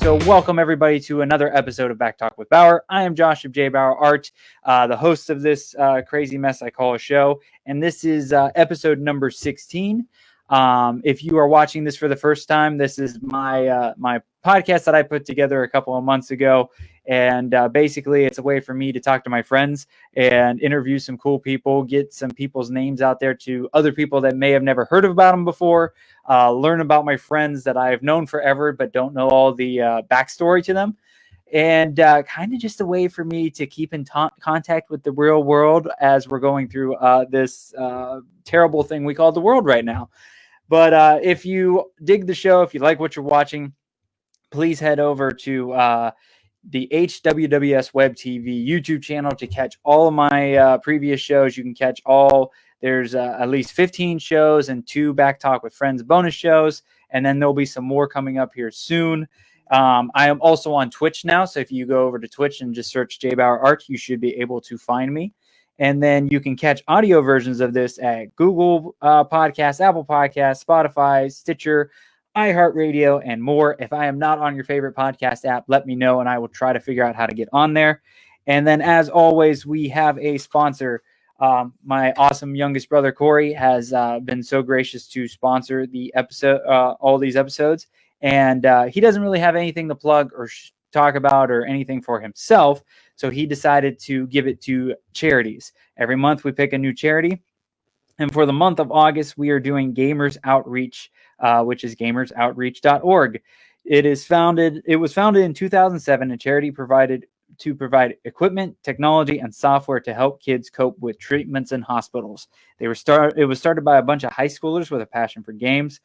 So welcome everybody to another episode of Back Talk with Bauer. I am Josh of JBauerArt, the host of this crazy mess I call a show, and this is episode number 16. If you are watching this for the first time, this is my my podcast that I put together a couple of months ago, and basically it's a way for me to talk to my friends and interview some cool people, get some people's names out there to other people that may have never heard about them before, learn about my friends that I've known forever but don't know all the backstory to them, and kind of just a way for me to keep in contact with the real world as we're going through this terrible thing we call the world right now. But if you dig the show, if you like what you're watching, please head over to the HWWS WebTV YouTube channel to catch all of my previous shows. You can catch all. There's at least 15 shows and 2 Back Talk with Friends bonus shows. And then there'll be some more coming up here soon. I am also on Twitch now. So if you go over to Twitch and just search JBauerArt, you should be able to find me. And then you can catch audio versions of this at Google Podcasts, Apple Podcasts, Spotify, Stitcher, iHeartRadio, and more. If I am not on your favorite podcast app, let me know, and I will try to figure out how to get on there. And then, as always, we have a sponsor. My awesome youngest brother, Corey, has been so gracious to sponsor the episode, all these episodes. And he doesn't really have anything to plug or talk about or anything for himself. So he decided to give it to charities. Every month we pick a new charity. And for the month of August, we are doing Gamers Outreach, which is gamersoutreach.org. It was founded in 2007, a charity provided equipment, technology, and software to help kids cope with treatments in hospitals. It was started by a bunch of high schoolers with a passion for games,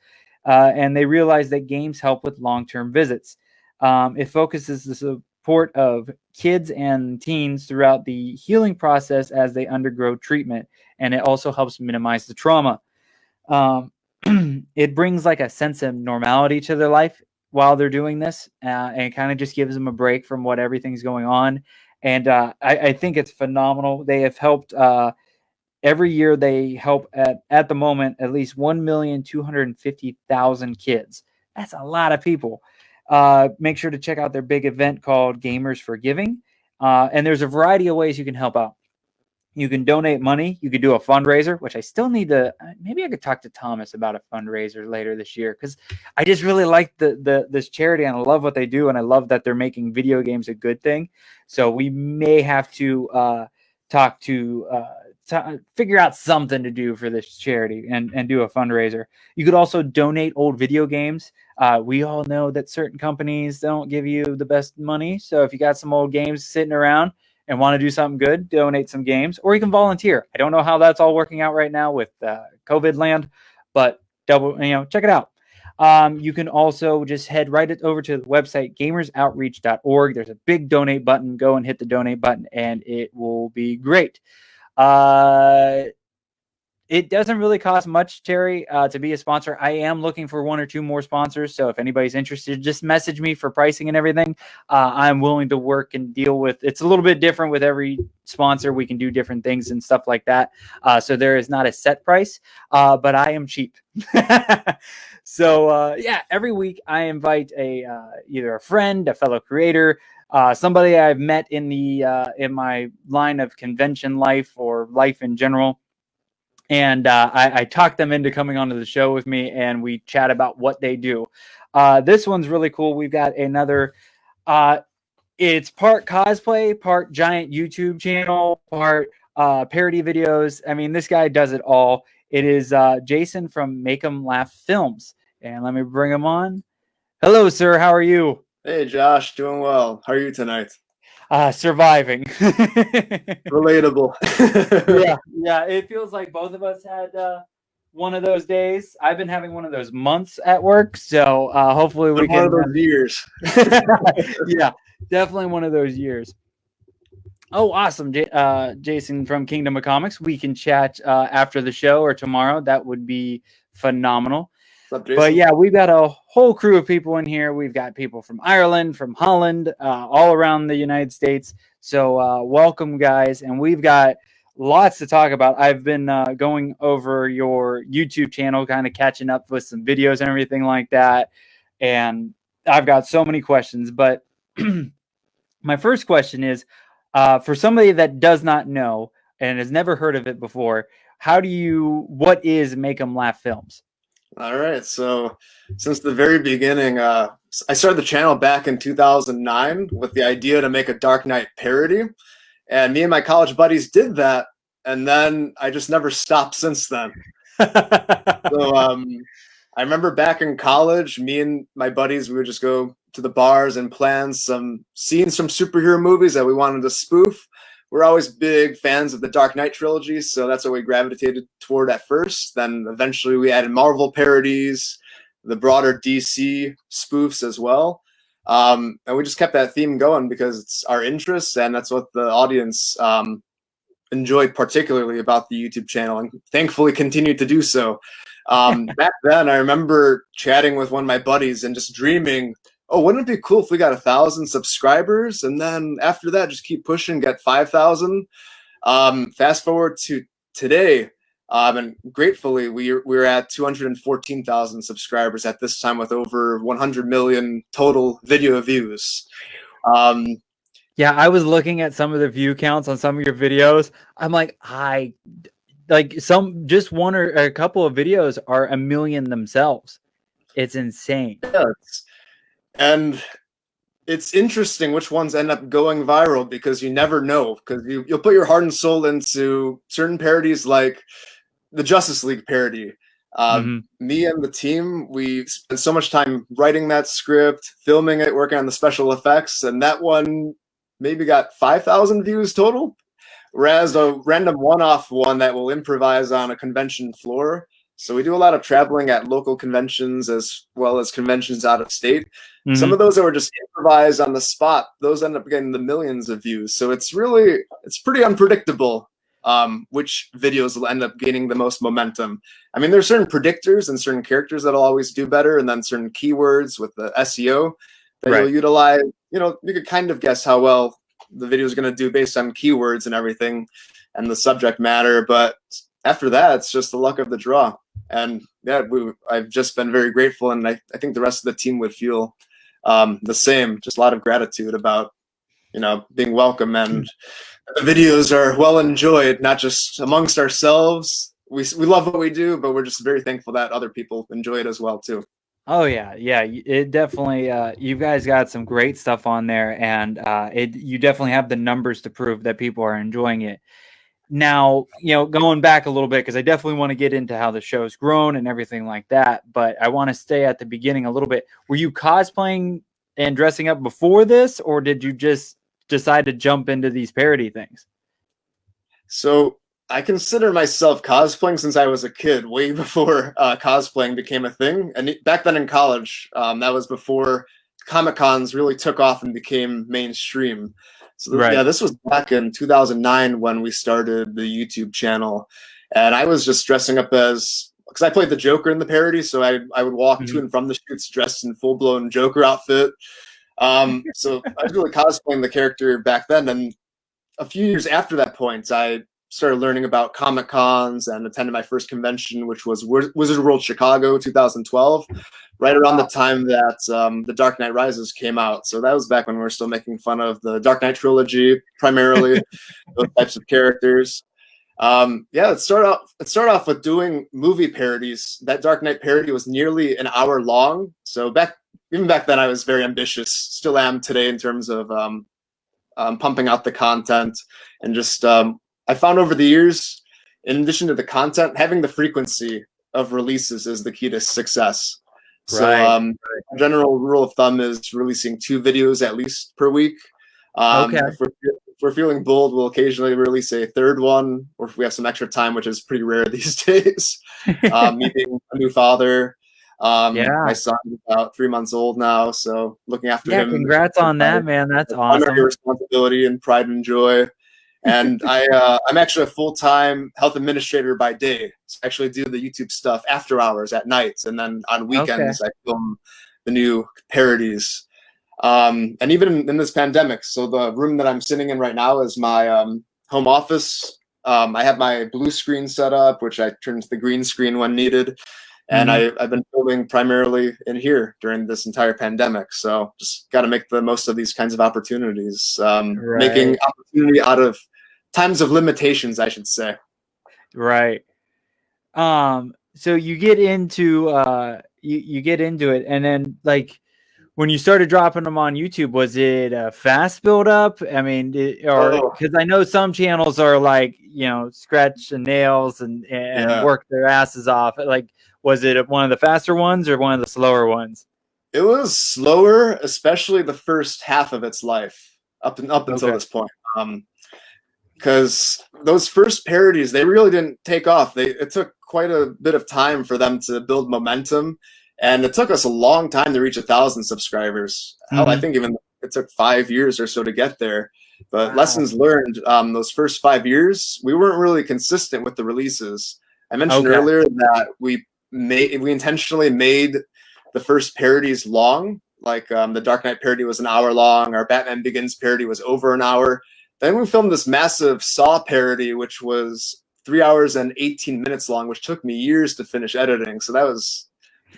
and they realized that games help with long-term visits. It focuses the support of kids and teens throughout the healing process as they undergo treatment, and it also helps minimize the trauma. It brings like a sense of normality to their life while they're doing this, and it kind of just gives them a break from what everything's going on. And I think it's phenomenal. They have helped every year. They help at the moment at least 1,250,000 kids. That's a lot of people. Make sure to check out their big event called Gamers for Giving. And there's a variety of ways you can help out. You can donate money. You could do a fundraiser, which I still need to. Maybe I could talk to Thomas about a fundraiser later this year, because I just really like this charity and I love what they do, and I love that they're making video games a good thing. So we may have to figure out something to do for this charity and do a fundraiser. You could also donate old video games. We all know that certain companies don't give you the best money. So if you got some old games sitting around and want to do something good, donate some games, or you can volunteer. I don't know how that's all working out right now with COVID land, but check it out. You can also just head right over to the website, gamersoutreach.org. There's a big donate button. Go and hit the donate button, and it will be great. It doesn't really cost much, Terry, to be a sponsor. I am looking for 1 or 2 more sponsors. So if anybody's interested, just message me for pricing and everything. I'm willing to work and deal with. It's a little bit different with every sponsor. We can do different things and stuff like that. So there is not a set price, but I am cheap. So yeah, every week I invite either a friend, a fellow creator, somebody I've met in my line of convention life or life in general. And I talk them into coming onto the show with me, and we chat about what they do. This one's really cool. We've got another, it's part cosplay, part giant YouTube channel, part parody videos. I mean, this guy does it all. It is Jason from Make 'em Laugh Films. And let me bring him on. Hello, sir. How are you? Hey, Josh. Doing well. How are you tonight? Surviving. Relatable. yeah. It feels like both of us had one of those days. I've been having one of those months at work, so hopefully we can. One of those years. Yeah, definitely one of those years. Oh, awesome, Jason from Kingdom of Comics. We can chat after the show or tomorrow. That would be phenomenal. What's up, Jason? But yeah, we've got a whole crew of people in here. We've got people from Ireland, from Holland, all around the United States. So welcome, guys. And we've got lots to talk about. I've been going over your YouTube channel, kind of catching up with some videos and everything like that. And I've got so many questions, but my first question is, for somebody that does not know and has never heard of it before, what is Make 'em Laugh Films? All right. So since the very beginning, I started the channel back in 2009 with the idea to make a Dark Knight parody. And me and my college buddies did that. And then I just never stopped since then. So I remember back in college, me and my buddies, we would just go to the bars and plan some scenes from superhero movies that we wanted to spoof. We're always big fans of the Dark Knight trilogy, so that's what we gravitated toward at first. Then eventually we added Marvel parodies, the broader DC spoofs as well. And we just kept that theme going because it's our interest, and that's what the audience enjoyed particularly about the YouTube channel, and thankfully continued to do so. Back then, I remember chatting with one of my buddies and just dreaming, oh, wouldn't it be cool if we got 1,000 subscribers? And then after that, just keep pushing, get 5,000. Fast forward to today, and gratefully, we're at 214,000 subscribers at this time with over 100 million total video views. Yeah, I was looking at some of the view counts on some of your videos. I'm like, just one or a couple of videos are 1 million themselves. It's insane. Yeah, and it's interesting which ones end up going viral because you never know, because you'll put your heart and soul into certain parodies like the Justice League parody. Me and the team, we spent so much time writing that script, filming it, working on the special effects, and that one maybe got 5,000 views total. Whereas a random one-off one that will improvise on a convention floor. So we do a lot of traveling at local conventions as well as conventions out of state. Some of those that were just improvised on the spot, those end up getting the millions of views. So it's pretty unpredictable which videos will end up gaining the most momentum. I mean, there's certain predictors and certain characters that'll always do better, and then certain keywords with the SEO that you'll utilize. You know, you could kind of guess how well the video is going to do based on keywords and everything and the subject matter. But after that, it's just the luck of the draw. And yeah, I've just been very grateful, and I think the rest of the team would feel the same. Just a lot of gratitude about, being welcome, and the videos are well enjoyed, not just amongst ourselves. We love what we do, but we're just very thankful that other people enjoy it as well too. Oh yeah, it definitely. You guys got some great stuff on there, and you definitely have the numbers to prove that people are enjoying it. Now, going back a little bit, because I definitely want to get into how the show's grown and everything like that, but I want to stay at the beginning a little bit. Were you cosplaying and dressing up before this, or did you just decide to jump into these parody things? So I consider myself cosplaying since I was a kid, way before cosplaying became a thing. And back then in college, that was before Comic-Cons really took off and became mainstream. So yeah, this was back in 2009 when we started the YouTube channel. And I was just dressing up because I played the Joker in the parody, so I would walk to and from the shoots dressed in full-blown Joker outfit. So I was really cosplaying the character back then. And a few years after that point, I started learning about Comic-Cons and attended my first convention, which was Wizard World Chicago 2012, right around the time that The Dark Knight Rises came out. So that was back when we were still making fun of the Dark Knight trilogy, primarily, those types of characters. It started off with doing movie parodies. That Dark Knight parody was nearly an hour long. So even back then, I was very ambitious, still am today in terms of pumping out the content. And just I found over the years, in addition to the content, having the frequency of releases is the key to success. So general rule of thumb is releasing 2 videos at least per week. If we're feeling bold, we'll occasionally release a third one, or if we have some extra time, which is pretty rare these days. Me being a new father. My son is about 3 months old now, so looking after him. Congrats on that, man. That's awesome. Your responsibility and pride and joy. And I'm actually a full-time health administrator by day. So I actually do the YouTube stuff after hours at nights, and then on weekends I film the new parodies. And even in this pandemic, so the room that I'm sitting in right now is my home office. I have my blue screen set up, which I turn to the green screen when needed. And I've been filming primarily in here during this entire pandemic. So just got to make the most of these kinds of opportunities, making opportunity out of times of limitations, I should say. Right. So you get into you get into it, and then like when you started dropping them on YouTube, was it a fast build up? I mean, because I know some channels are like, you know, scratch and nails and work their asses off. Like, was it one of the faster ones or one of the slower ones? It was slower, especially the first half of its life up until this point. Because those first parodies, they really didn't take off. It took quite a bit of time for them to build momentum. And it took us a long time to reach 1,000 subscribers. Hell, I think even it took 5 years or so to get there. But lessons learned, those first 5 years, we weren't really consistent with the releases. I mentioned earlier that we intentionally made the first parodies long. Like the Dark Knight parody was an hour long. Our Batman Begins parody was over an hour. Then we filmed this massive Saw parody, which was 3 hours and 18 minutes long, which took me years to finish editing. So that was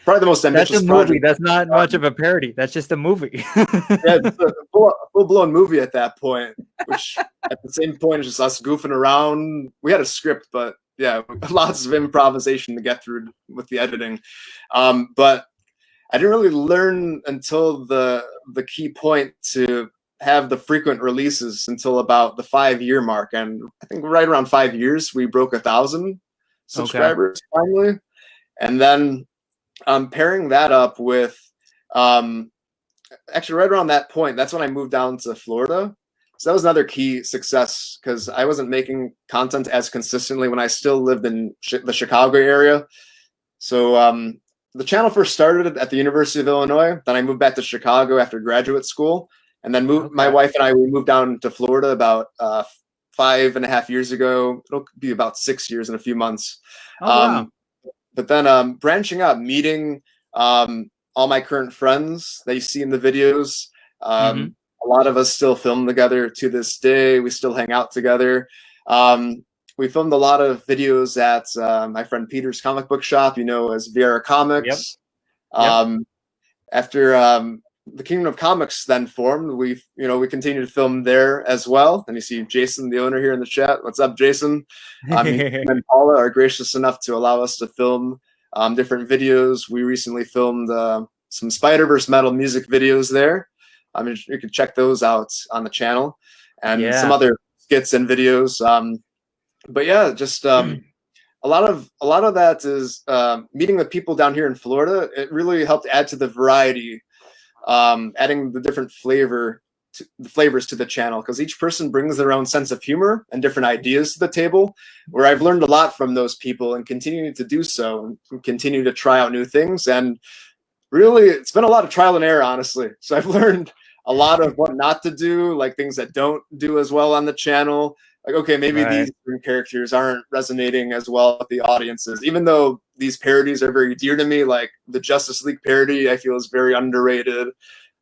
probably the most ambitious That's a project. movie. That's not much of a parody. That's just a movie. Yeah, it's a full-blown movie at that point, which at the same point is just us goofing around. We had a script, but yeah, lots of improvisation to get through with the editing. But I didn't really learn until the key point to have the frequent releases until about the 5-year mark. And I think right around 5 years, we broke 1,000 subscribers finally. And then pairing that up with, actually right around that point, that's when I moved down to Florida. So that was another key success because I wasn't making content as consistently when I still lived in the Chicago area. So the channel first started at the University of Illinois. Then I moved back to Chicago after graduate school. And then my wife and I, we moved down to Florida about 5.5 years ago. It'll be about 6 years in a few months. Wow. But then branching out, meeting all my current friends that you see in the videos. A lot of us still film together to this day. We still hang out together. We filmed a lot of videos at my friend Peter's comic book shop, you know, as Viera Comics. After the Kingdom of Comics then formed, we continue to film there as well. And you see Jason, the owner, here in the chat. What's up, Jason? He and Paula are gracious enough to allow us to film different videos. We recently filmed some Spider-Verse metal music videos there. I mean, you can check those out on the channel, and some other skits and videos. But yeah, just a lot of that is meeting the people down here in Florida. It really helped add to the variety. Adding the different flavors to the channel, because each person brings their own sense of humor and different ideas to the table, where I've learned a lot from those people and continue to do so and continue to try out new things. And really, it's been a lot of trial and error, honestly. So I've learned a lot of what not to do, like things that don't do as well on the channel. Like, okay, maybe these characters aren't resonating as well with the audiences, even though these parodies are very dear to me. Like the Justice League parody, I feel is very underrated.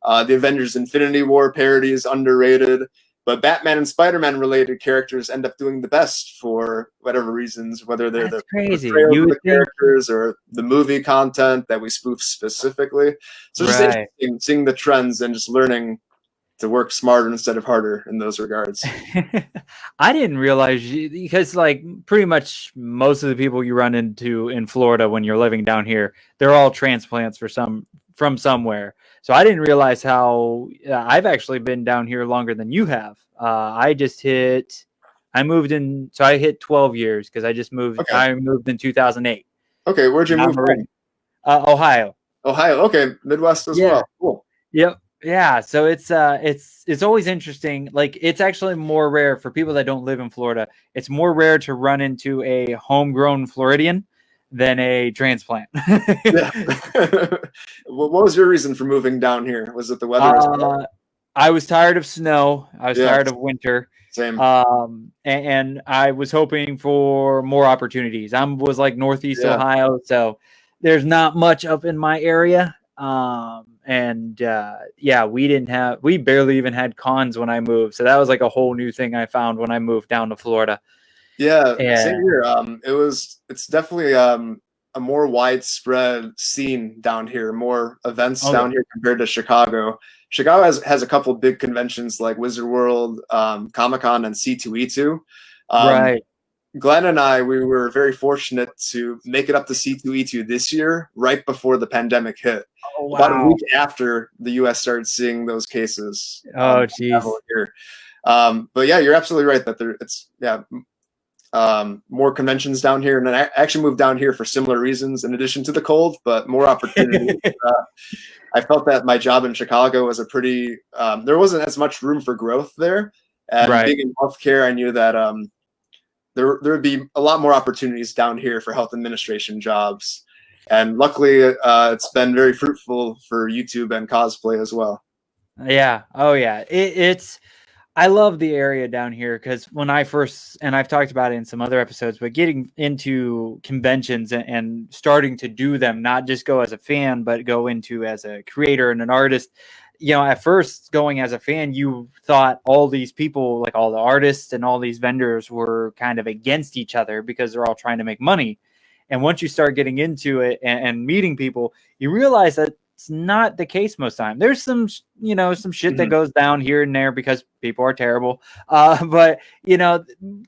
The Avengers Infinity War parody is underrated. But Batman and Spider-Man related characters end up doing the best for whatever reasons, whether they're the portrayal of the characters or the movie content that we spoof specifically. So just interesting seeing the trends and just learning to work smarter instead of harder in those regards. I didn't realize because like pretty much most of the people you run into in Florida when you're living down here, they're all transplants from somewhere. So I didn't realize how I've actually been down here longer than you have. I moved in, so I hit 12 years because I just moved. I moved in 2008. Okay, where'd you move from? Ohio. Ohio. Okay, Midwest as well. Cool. Yep. Yeah, so it's always interesting. Like, it's actually more rare for people that don't live in Florida. It's more rare to run into a homegrown Floridian than a transplant. What was your reason for moving down here? Was it the weather? I was tired of snow. I was tired of winter. Same. And I was hoping for more opportunities. I was like Northeast Ohio, so there's not much up in my area. We barely even had cons when I moved. So that was like a whole new thing I found when I moved down to Florida. Yeah, same here. It's definitely a more widespread scene down here, more events Oh, down here compared to Chicago. Chicago has a couple big conventions like Wizard World, Comic-Con, and C2E2. right. Glenn and I, we were very fortunate to make it up to C2E2 this year, right before the pandemic hit. Oh, About a wow. week after the U.S. started seeing those cases. Oh, jeez. Here. But yeah, you're absolutely right that more conventions down here, and then I actually moved down here for similar reasons, in addition to the cold, but more opportunity. I felt that my job in Chicago was there wasn't as much room for growth there, and Right. being in healthcare, I knew that there would be a lot more opportunities down here for health administration jobs, and luckily it's been very fruitful for YouTube and cosplay as well. Yeah. Oh, yeah. I love the area down here because when I first, and I've talked about it in some other episodes, but getting into conventions and starting to do them, not just go as a fan, but go into as a creator and an artist. You know, at first going as a fan, you thought all these people, like all the artists and all these vendors, were kind of against each other because they're all trying to make money. And once you start getting into it and meeting people, you realize that it's not the case most time. There's some shit that goes down here and there because people are terrible. But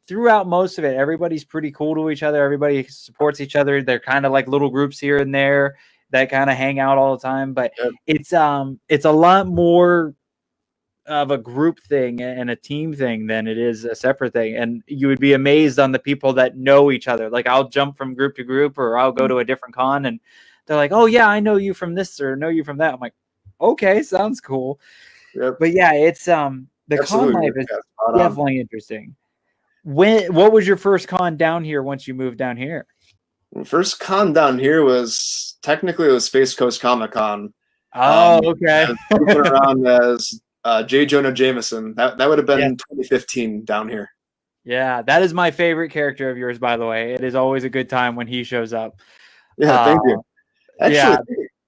throughout most of it, everybody's pretty cool to each other. Everybody supports each other. They're kind of like little groups here and there that kind of hang out all the time. But it's a lot more of a group thing and a team thing than it is a separate thing. And you would be amazed on the people that know each other. Like I'll jump from group to group, or I'll go to a different con and they're like, oh yeah, I know you from this or know you from that. I'm like, okay, sounds cool. Yep. But yeah, it's the con life is definitely interesting. What was your first con down here once you moved down here? First con down here was Space Coast Comic Con. Oh, okay. Around as J. Jonah Jameson. That would have been 2015 down here. Yeah, that is my favorite character of yours, by the way. It is always a good time when he shows up. Yeah, thank you. Actually,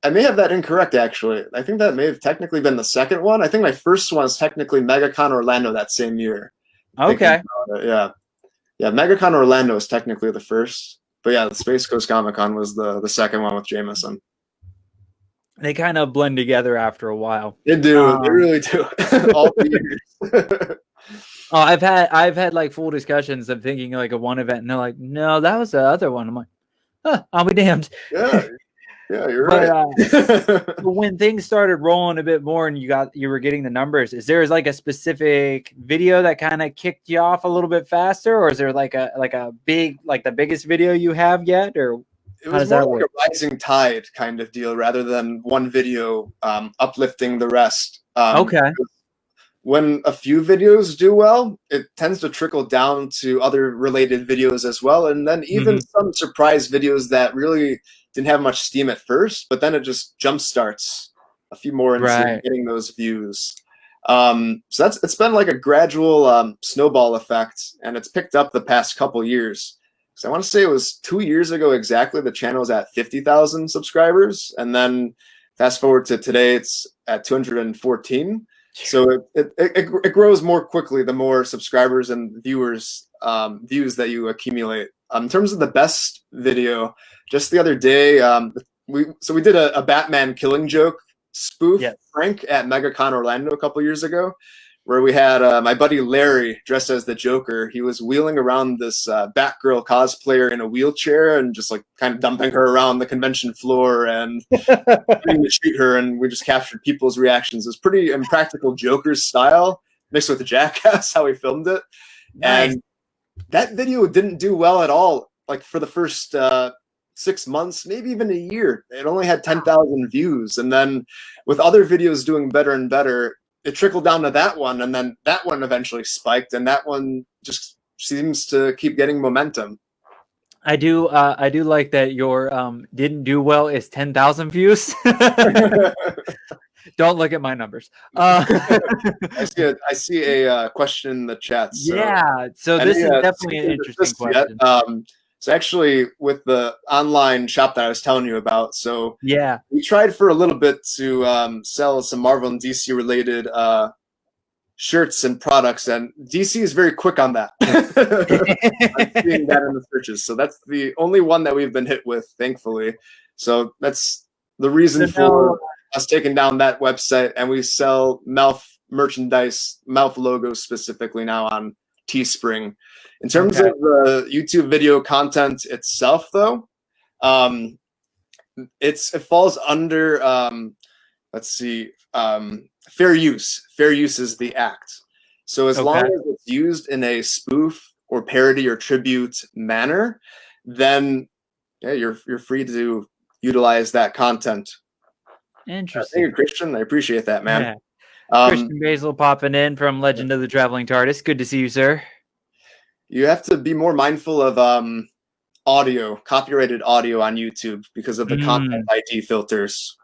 I may have that incorrect, actually. I think that may have technically been the second one. I think my first one was technically MegaCon Orlando that same year. Okay. Yeah, MegaCon Orlando is technically the first. But yeah, the Space Coast Comic Con was the second one with Jameson. They kind of blend together after a while. They do. They really do. All the years. Oh, I've had like full discussions of thinking like a one event, and they're like, no, that was the other one. I'm like, huh, I'll be damned. Yeah, you're right. When things started rolling a bit more and you were getting the numbers, is there like a specific video that kind of kicked you off a little bit faster, or is there like a big, like the biggest video you have yet, or it was more like a rising tide kind of deal rather than one video uplifting the rest. Okay. When a few videos do well, it tends to trickle down to other related videos as well, and then even some surprise videos that really didn't have much steam at first, but then it just jump starts a few more into getting those views. So it's been like a gradual snowball effect, and it's picked up the past couple years. So I want to say it was 2 years ago exactly, the channel was at 50,000 subscribers, and then fast forward to today, it's at 214. So it grows more quickly the more subscribers and views that you accumulate. In terms of the best video, just the other day, we did a Batman Killing Joke spoof prank at MegaCon Orlando a couple years ago, where we had my buddy Larry dressed as the Joker. He was wheeling around this Batgirl cosplayer in a wheelchair and just like kind of dumping her around the convention floor and trying to shoot her. And we just captured people's reactions. It was pretty impractical Joker style mixed with the Jackass, how we filmed it. Nice. And that video didn't do well at all. Like for the first 6 months, maybe even a year, it only had 10,000 views. And then with other videos doing better and better, it trickled down to that one, and then that one eventually spiked, and that one just seems to keep getting momentum. I do like that your didn't do well is 10,000 views. Don't look at my numbers. I see a question in the chat. So. Yeah, so this is definitely an interesting question. So actually, with the online shop that I was telling you about, so yeah, we tried for a little bit to sell some Marvel and DC related shirts and products, and DC is very quick on that. I'm seeing that in the searches, so that's the only one that we've been hit with, thankfully. So that's the reason for us taking down that website, and we sell MELF merchandise, MELF logos specifically now on Teespring. In terms of the YouTube video content itself, though, it falls under let's see, fair use. Fair use is the act. So as long as it's used in a spoof or parody or tribute manner, then yeah, you're free to utilize that content. Interesting. Thank you, Christian. I appreciate that, man. Yeah. Christian Basil popping in from Legend of the Traveling Tardis. Good to see you, sir. You have to be more mindful of audio, copyrighted audio on YouTube because of the content ID filters.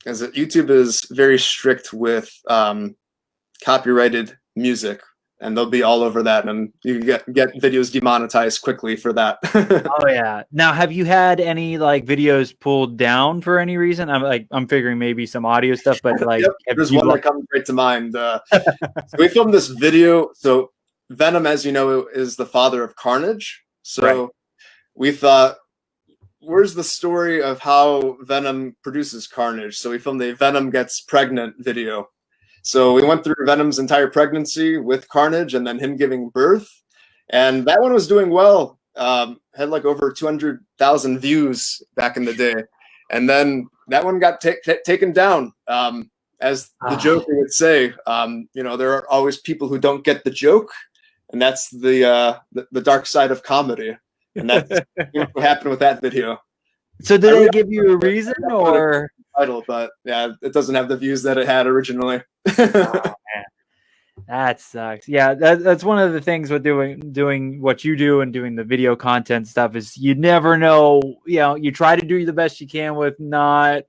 As YouTube is very strict with copyrighted music, and they'll be all over that, and you can get videos demonetized quickly for that. Oh yeah. Now, have you had any like videos pulled down for any reason? I'm figuring maybe some audio stuff, but like there's one that comes right to mind. So we filmed this video. So Venom, as you know, is the father of Carnage. So we thought, where's the story of how Venom produces Carnage? So we filmed a Venom gets pregnant video. So we went through Venom's entire pregnancy with Carnage and then him giving birth. And that one was doing well. Had like over 200,000 views back in the day. And then that one got taken down. As the joke would say, there are always people who don't get the joke. And that's the dark side of comedy. And that's what happened with that video. So did they give you a reason or title? But yeah, it doesn't have the views that it had originally. Oh, man. That sucks. Yeah, that's one of the things with doing what you do and doing the video content stuff is you never know. You try to do the best you can with not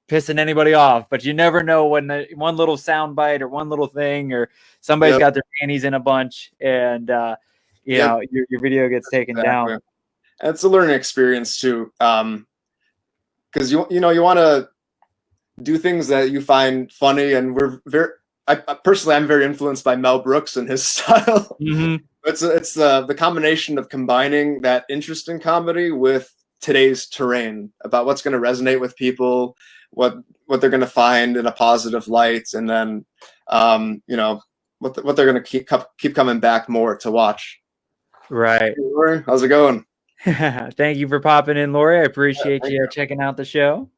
pissing anybody off, but you never know when one little sound bite or one little thing or somebody's got their panties in a bunch and your video gets taken down. And it's a learning experience too, because you want to do things that you find funny, and I'm very influenced by Mel Brooks and his style. It's the combination of combining that interest in comedy with today's terrain about what's going to resonate with people, what they're going to find in a positive light, and then what they're going to keep coming back more to watch. Right. Hey, Lori, how's it going? Thank you for popping in, Lori. I appreciate you checking out the show.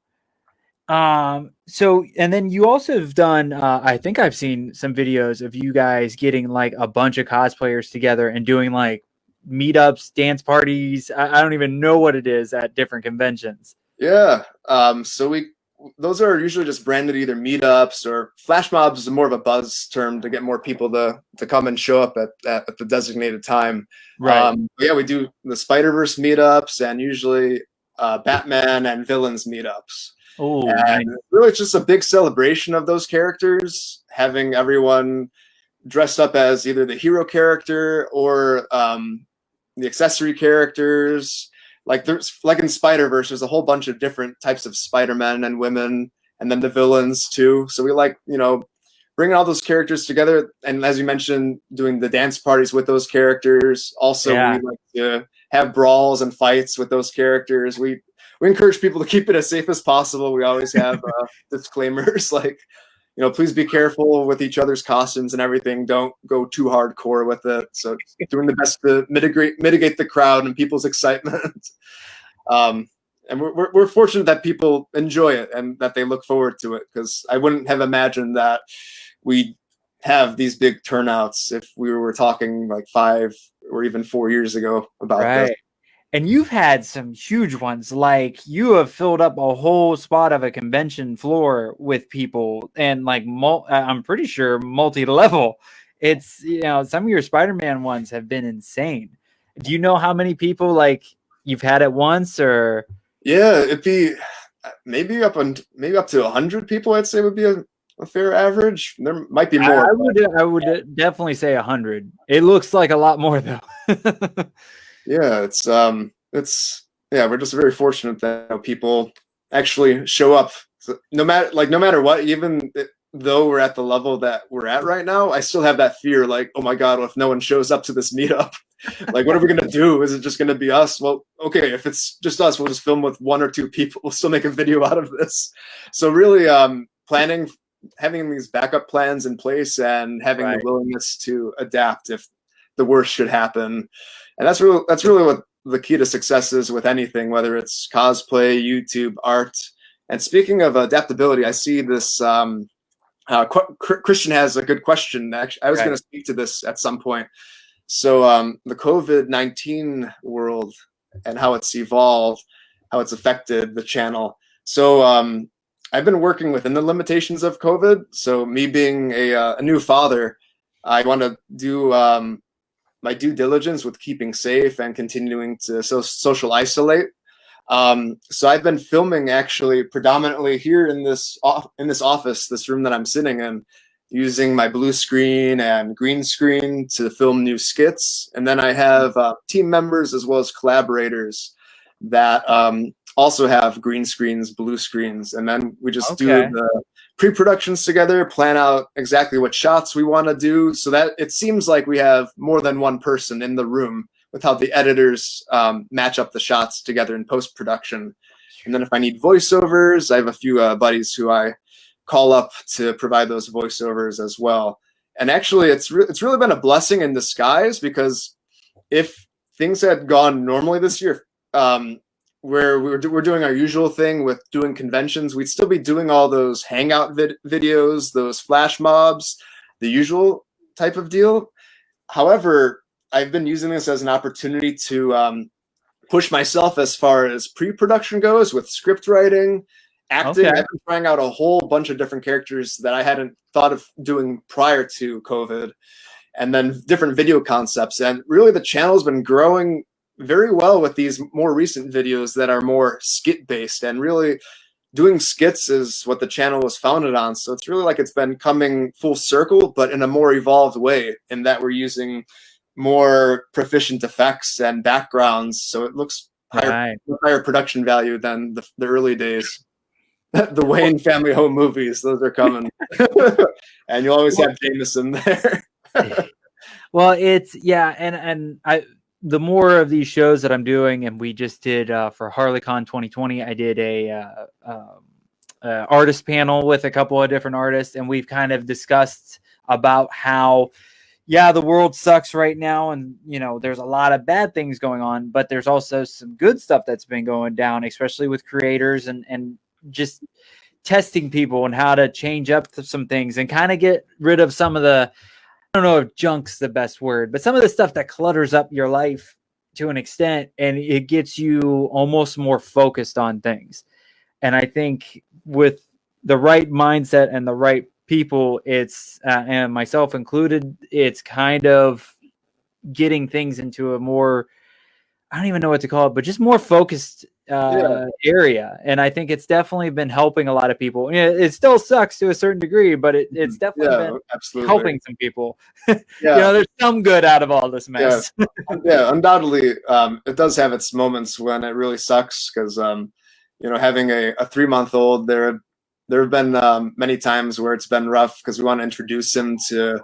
So, and then you also have done, I think I've seen some videos of you guys getting like a bunch of cosplayers together and doing like meetups, dance parties. I don't even know what it is at different conventions. Yeah. So those are usually just branded either meetups or flash mobs is more of a buzz term to get more people to come and show up at the designated time. Right. Yeah, we do the Spider-Verse meetups and usually Batman and villains meetups. Oh, and really it's just a big celebration of those characters, having everyone dressed up as either the hero character or the accessory characters. Like in Spider-Verse, there's a whole bunch of different types of Spider-Men and women, and then the villains too. So we like, bringing all those characters together. And as you mentioned, doing the dance parties with those characters. Also, we like to have brawls and fights with those characters. We encourage people to keep it as safe as possible. We always have disclaimers like, please be careful with each other's costumes and everything. Don't go too hardcore with it. So doing the best to mitigate the crowd and people's excitement. And we're fortunate that people enjoy it and that they look forward to it, because I wouldn't have imagined that we'd have these big turnouts if we were talking like 5 or even 4 years ago about this. And you've had some huge ones, like you have filled up a whole spot of a convention floor with people, and like I'm pretty sure multi-level. It's some of your Spider-Man ones have been insane. Do you know how many people like you've had at once, or? Yeah, it'd be maybe up to 100 people. I'd say would be a fair average. There might be more. I would definitely say 100. It looks like a lot more though. Yeah, we're just very fortunate that people actually show up. So no matter what, even though we're at the level that we're at right now, I still have that fear, like, oh my God, what if no one shows up to this meetup? Like, what are we going to do? Is it just going to be us? Well, okay, if it's just us, we'll just film with 1 or 2 people. We'll still make a video out of this. So really planning, having these backup plans in place and having the willingness to adapt if the worst should happen. And that's really what the key to success is with anything, whether it's cosplay, YouTube, art. And speaking of adaptability, I see this Christian has a good question. Actually, I was going to speak to this at some point. So the COVID-19 world and how it's evolved, how it's affected the channel. So I've been working within the limitations of COVID. So me being a new father, I want to do my due diligence with keeping safe and continuing to social isolate. So I've been filming actually predominantly here in this office, this room that I'm sitting in, using my blue screen and green screen to film new skits. And then I have team members as well as collaborators that also have green screens, blue screens. And then we just do the pre-productions together, plan out exactly what shots we want to do, so that it seems like we have more than one person in the room with how the editors match up the shots together in post-production. And then if I need voiceovers, I have a few buddies who I call up to provide those voiceovers as well. And actually, it's really been a blessing in disguise, because if things had gone normally this year, where we're doing our usual thing with doing conventions, we'd still be doing all those hangout videos, those flash mobs, the usual type of deal. However, I've been using this as an opportunity to push myself as far as pre-production goes with script writing, acting. I've been trying out a whole bunch of different characters that I hadn't thought of doing prior to COVID, and then different video concepts. And really the channel's been growing very well with these more recent videos that are more skit based, and really doing skits is what the channel was founded on. So it's really like it's been coming full circle, but in a more evolved way, in that we're using more proficient effects and backgrounds. So it looks higher production value than the early days. The Wayne family home movies, those are coming. And you always have Jameson there. Well, it's and the more of these shows that I'm doing, and we just did for HarleyCon 2020, I did a artist panel with a couple of different artists, and we've kind of discussed about how, the world sucks right now, and there's a lot of bad things going on, but there's also some good stuff that's been going down, especially with creators and just testing people and how to change up some things and kind of get rid of some of the, I don't know if junk's the best word, but some of the stuff that clutters up your life to an extent, and it gets you almost more focused on things. And I think with the right mindset and the right people, it's and myself included, it's kind of getting things into a more, I don't even know what to call it, but just more focused area. And I think it's definitely been helping a lot of people. It still sucks to a certain degree, but it's definitely been helping some people. There's some good out of all this mess. Undoubtedly, it does have its moments when it really sucks, because having a 3-month-old, there have been many times where it's been rough, because we want to introduce him to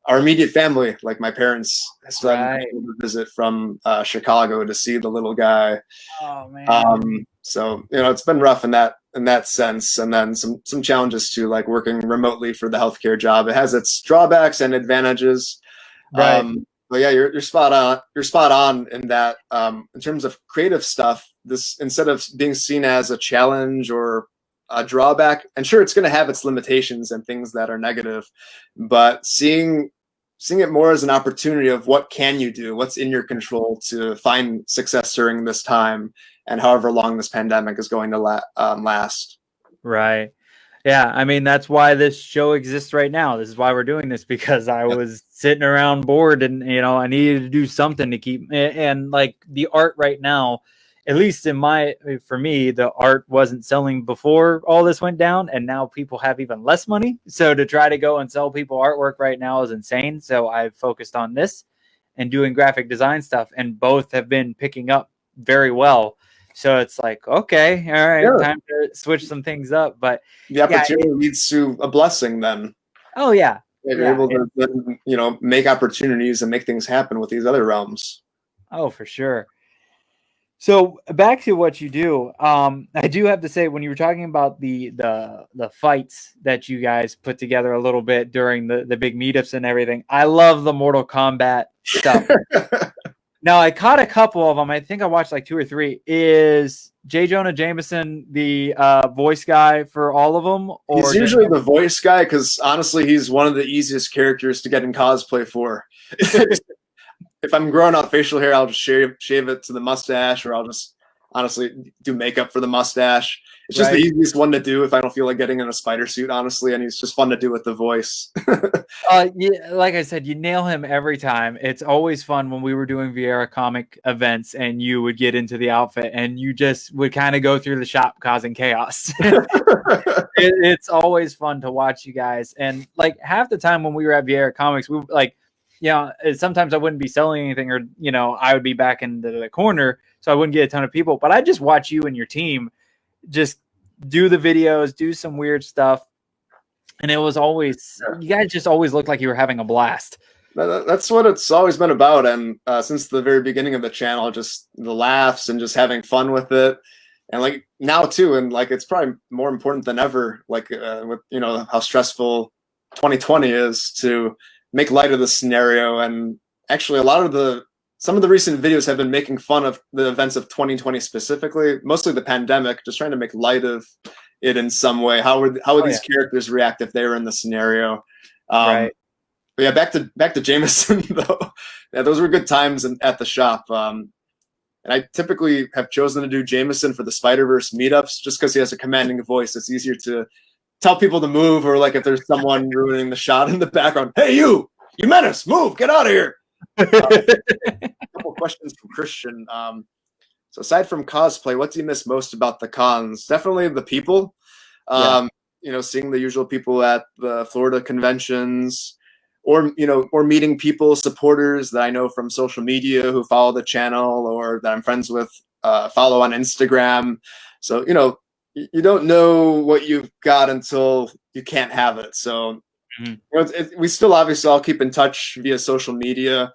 our immediate family. Like my parents still haven't been able to visit from Chicago to see the little guy. Oh man. So it's been rough in that sense, and then some challenges too, like working remotely for the healthcare job. It has its drawbacks and advantages. But yeah, you're spot on. You're spot on in that. In terms of creative stuff, this, instead of being seen as a challenge or a drawback, and sure, it's going to have its limitations and things that are negative, but seeing it more as an opportunity of what can you do, what's in your control to find success during this time, and however long this pandemic is going to last. Right. Yeah. I mean, that's why this show exists right now. This is why we're doing this, because I was sitting around bored, and I needed to do something to keep, and like the art right now, at least for me, the art wasn't selling before all this went down, and now people have even less money. So to try to go and sell people artwork right now is insane. So I've focused on this and doing graphic design stuff, and both have been picking up very well. So it's like, okay, all right, Yeah. time to switch some things up. But The opportunity leads to a blessing then. Oh yeah. If you're able to then, you know, make opportunities and make things happen with these other realms. Oh, for sure. So back to what you do, I do have to say, when you were talking about the fights that you guys put together a little bit during the big meetups and everything, I love the Mortal Kombat stuff. Now, I caught a couple of them. I think I watched like 2 or 3. Is J. Jonah Jameson the voice guy for all of them? Or he's usually the voice guy because honestly, he's one of the easiest characters to get in cosplay for. If I'm growing out facial hair, I'll just shave it to the mustache, or I'll just honestly do makeup for the mustache. It's just the easiest one to do if I don't feel like getting in a spider suit, honestly, and he's just fun to do with the voice. Yeah, like I said, you nail him every time. It's always fun when we were doing Vieira comic events and you would get into the outfit and you just would kind of go through the shop causing chaos. It's always fun to watch you guys. And like half the time when we were at Vieira Comics, we like, you know, sometimes I wouldn't be selling anything, or, you know, I would be back in the corner, so I wouldn't get a ton of people. But I just watch you and your team just do the videos, do some weird stuff. And it was always, you guys just always looked like you were having a blast. That's what it's always been about. And since the very beginning of the channel, just the laughs and just having fun with it. And like now too, and like it's probably more important than ever, like with, you know, how stressful 2020 is, to make light of the scenario. And actually some of the recent videos have been making fun of the events of 2020 specifically, mostly the pandemic, just trying to make light of it in some way. How would these characters react if they were in the scenario? But yeah, back to Jameson though. Yeah, those were good times at the shop. And I typically have chosen to do Jameson for the Spider-Verse meetups just because he has a commanding voice. It's easier to tell people to move, or like if there's someone ruining the shot in the background, hey, you menace, move, get out of here. A couple questions from Christian. So aside from cosplay, what do you miss most about the cons? Definitely the people. You know, seeing the usual people at the Florida conventions, or, you know, or meeting people, supporters that I know from social media who follow the channel or that I'm friends with, follow on Instagram. So, you know, you don't know what you've got until you can't have it. So you know, we still obviously all keep in touch via social media,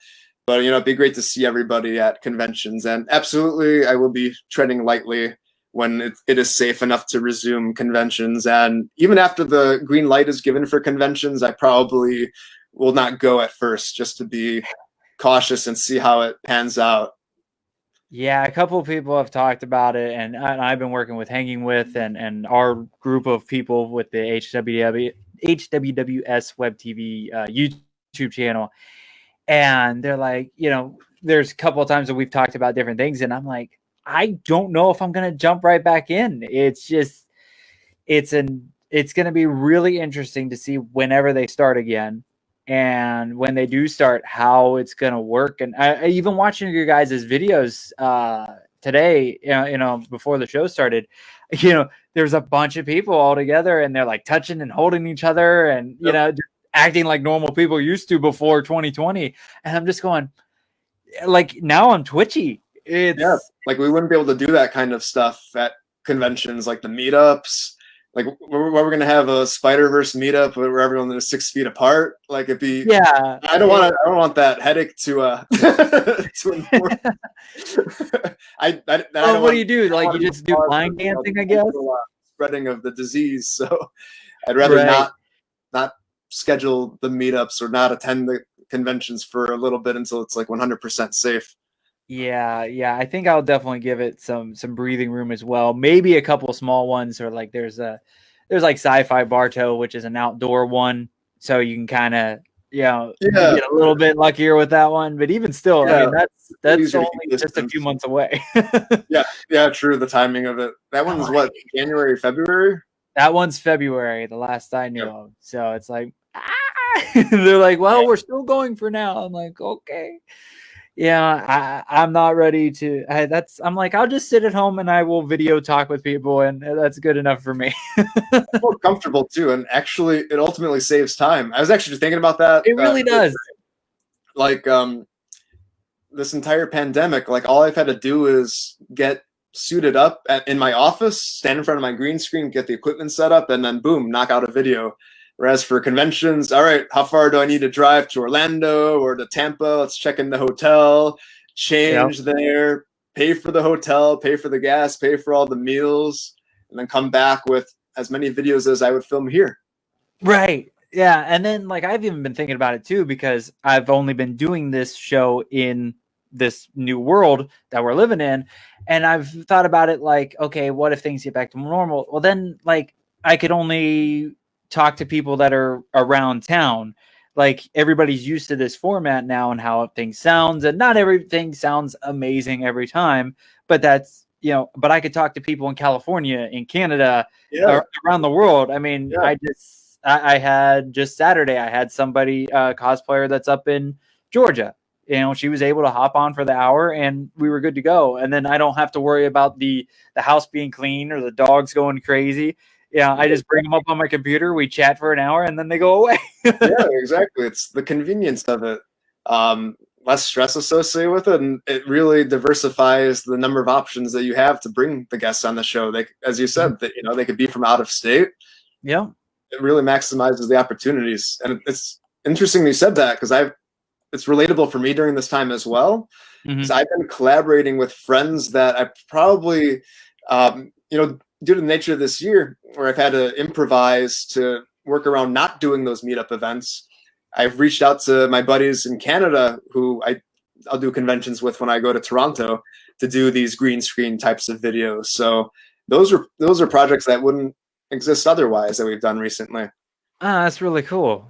but, you know, it'd be great to see everybody at conventions. And absolutely, I will be treading lightly when it is safe enough to resume conventions. And even after the green light is given for conventions, I probably will not go at first, just to be cautious and see how it pans out. Yeah, a couple of people have talked about it, and I've been working with Hangin with and our group of people with the HWWS WebTV YouTube channel. And they're like, you know, there's a couple of times that we've talked about different things, and I'm like, I don't know if I'm going to jump right back in. It's just, it's going to be really interesting to see whenever they start again. And when they do start, how it's going to work. And I even watching your guys' videos today, you know, before the show started, you know, there's a bunch of people all together and they're like touching and holding each other and, you know, just acting like normal people used to before 2020. And I'm just going, like, now I'm twitchy. It's like we wouldn't be able to do that kind of stuff at conventions, like the meetups. Like we're going to have a Spider-Verse meetup where everyone is 6 feet apart. Like it'd be, I don't want that headache to enforce. What do you do? Like you just do line dancing, I guess? Spreading of the disease. So I'd rather not schedule the meetups or not attend the conventions for a little bit until it's like 100% safe. Yeah, I think I'll definitely give it some breathing room as well. Maybe a couple small ones, or like there's like Sci-Fi Bartow, which is an outdoor one, so you can kind of, you know, get a little bit luckier with that one. But even still, I mean, that's only just a few months away. yeah, true. The timing of it. That one's what, January, February? That one's February, the last I knew of. So it's like, they're like, well, we're still going for now. I'm like, okay. Yeah, I'm not ready to. I'm like, I'll just sit at home and I will video talk with people, and that's good enough for me. It's more comfortable too, and actually, it ultimately saves time. I was actually just thinking about that. It really does. Like this entire pandemic, like all I've had to do is get suited up in my office, stand in front of my green screen, get the equipment set up, and then boom, knock out a video. Whereas for conventions, all right, how far do I need to drive to Orlando or to Tampa? Let's check in the hotel, change there, pay for the hotel, pay for the gas, pay for all the meals, and then come back with as many videos as I would film here. Right. Yeah. And then like I've even been thinking about it too, because I've only been doing this show in this new world that we're living in. And I've thought about it like, okay, what if things get back to normal? Well, then like I could only talk to people that are around town. Like everybody's used to this format now and how things sounds, and not everything sounds amazing every time, but that's, you know, but I could talk to people in California, in Canada, around the world. I mean, I had just Saturday, I had somebody, cosplayer that's up in Georgia. You know, she was able to hop on for the hour and we were good to go. And then I don't have to worry about the house being clean or the dogs going crazy. Yeah, I just bring them up on my computer, we chat for an hour, and then they go away. Yeah, exactly. It's the convenience of it. Less stress associated with it, and it really diversifies the number of options that you have to bring the guests on the show. They, as you said, that, you know, they could be from out of state. Yeah. It really maximizes the opportunities. And it's interesting you said that, because it's relatable for me during this time as well. Because I've been collaborating with friends that I probably, you know, due to the nature of this year, where I've had to improvise to work around not doing those meetup events. I've reached out to my buddies in Canada who I'll do conventions with when I go to Toronto to do these green screen types of videos. So those are projects that wouldn't exist otherwise that we've done recently. Ah, that's really cool.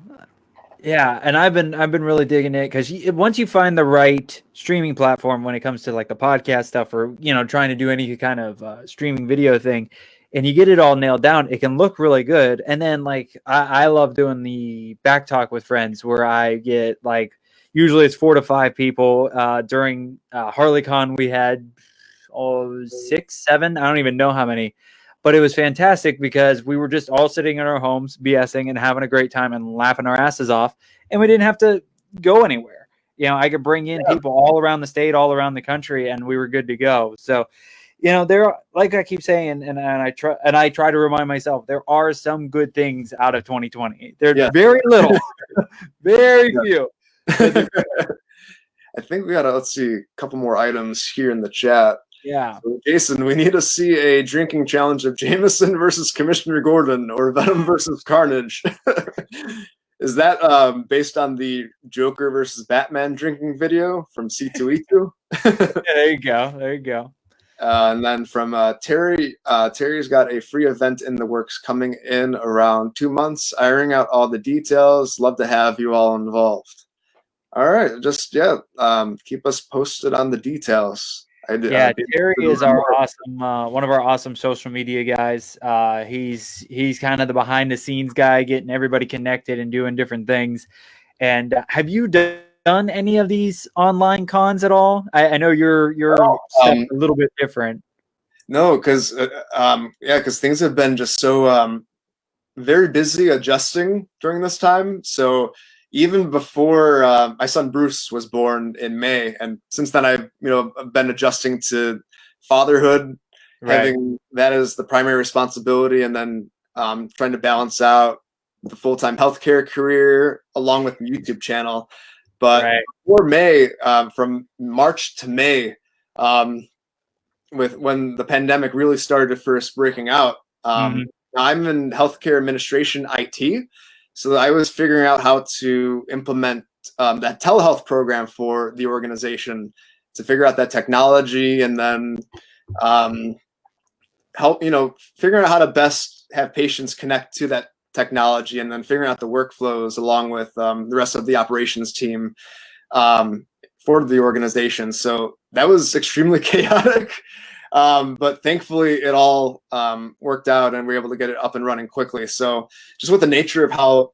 Yeah, and I've been really digging it, because once you find the right streaming platform when it comes to like the podcast stuff, or, you know, trying to do any kind of streaming video thing, and you get it all nailed down, it can look really good. And then like I love doing the back talk with friends, where I get like, usually it's 4 to 5 people. During HarleyCon we had 6, 7, I don't even know how many. But it was fantastic because we were just all sitting in our homes, BSing and having a great time and laughing our asses off. And we didn't have to go anywhere. You know, I could bring in people all around the state, all around the country, and we were good to go. So, you know, there, like I keep saying, and I try to remind myself, there are some good things out of 2020. They're very little, very few. I think we gotta, let's see, a couple more items here in the chat. Yeah. So Jason, we need to see a drinking challenge of Jameson versus Commissioner Gordon, or Venom versus Carnage. Is that based on the Joker versus Batman drinking video from C2E2? There you go. There you go. And then from Terry, Terry's got a free event in the works coming in around 2 months, ironing out all the details. Love to have you all involved. All right, just keep us posted on the details. Terry is our awesome, one of our awesome social media guys. He's kind of the behind the scenes guy, getting everybody connected and doing different things. And have you done any of these online cons at all? I know you're a little bit different. No, because things have been just so very busy adjusting during this time. So even before my son Bruce was born in May, and since then I've been adjusting to fatherhood, having that as the primary responsibility, and then trying to balance out the full-time healthcare career along with the YouTube channel. But before May, from March to May, with when the pandemic really started first breaking out, I'm in healthcare administration IT. So I was figuring out how to implement that telehealth program for the organization, to figure out that technology, and then help, figuring out how to best have patients connect to that technology, and then figuring out the workflows along with the rest of the operations team for the organization. So that was extremely chaotic. But thankfully it all worked out, and we were able to get it up and running quickly. So just with the nature of how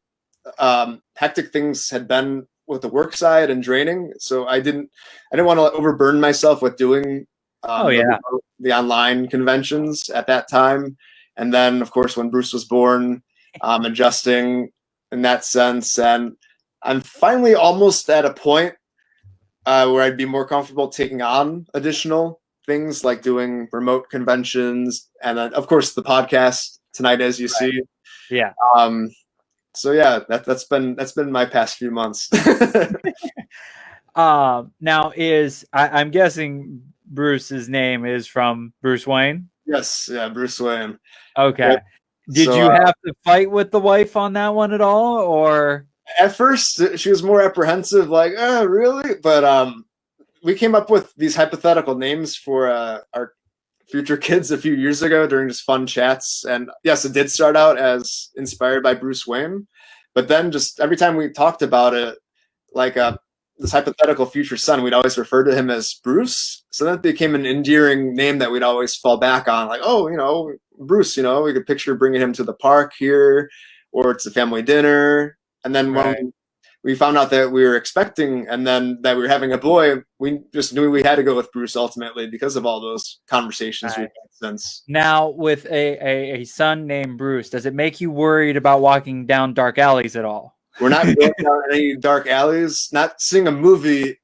hectic things had been with the work side and draining, so I didn't want to overburden myself with doing the online conventions at that time. And then of course when Bruce was born, adjusting in that sense, and I'm finally almost at a point where I'd be more comfortable taking on additional things like doing remote conventions, and then of course the podcast tonight, as you see. Yeah. So yeah, that's been my past few months. Now I'm guessing Bruce's name is from Bruce Wayne. Yes, yeah, Bruce Wayne. Okay. Yep. Did you have to fight with the wife on that one at all, or? At first, she was more apprehensive, like, "Oh, really?" But we came up with these hypothetical names for our future kids a few years ago during just fun chats. And yes, it did start out as inspired by Bruce Wayne, but then just every time we talked about it, like this hypothetical future son, we'd always refer to him as Bruce. So that became an endearing name that we'd always fall back on, like, oh, Bruce, we could picture bringing him to the park here, or it's a family dinner. And then when we found out that we were expecting and then that we were having a boy, we just knew we had to go with Bruce ultimately because of all those conversations we've had since. Now, with a son named Bruce, does it make you worried about walking down dark alleys at all? We're not going down any dark alleys, not seeing a movie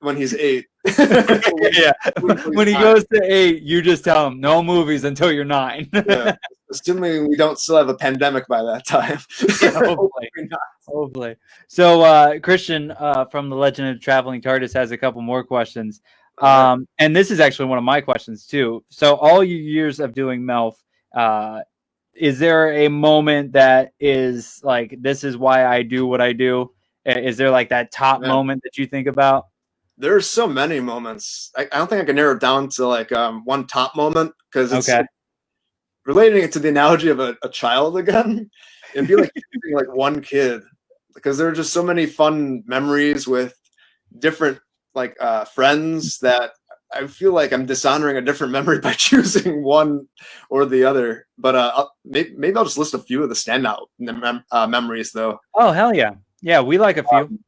when he's 8. Yeah. When he goes to 8, you just tell him no movies until you're 9. Yeah. Assuming we don't still have a pandemic by that time. Hopefully. So Christian from the Legend of Traveling Tardis has a couple more questions. And this is actually one of my questions too. So all your years of doing MELF, is there a moment that is like, this is why I do what I do? Is there like that top moment that you think about? There's so many moments. I don't think I can narrow it down to like one top moment, because it's relating it to the analogy of a child again. It'd be like like one kid, because there are just so many fun memories with different like friends that I feel like I'm dishonoring a different memory by choosing one or the other. But maybe I'll just list a few of the standout memories though. Oh, hell yeah. Yeah, we like a few.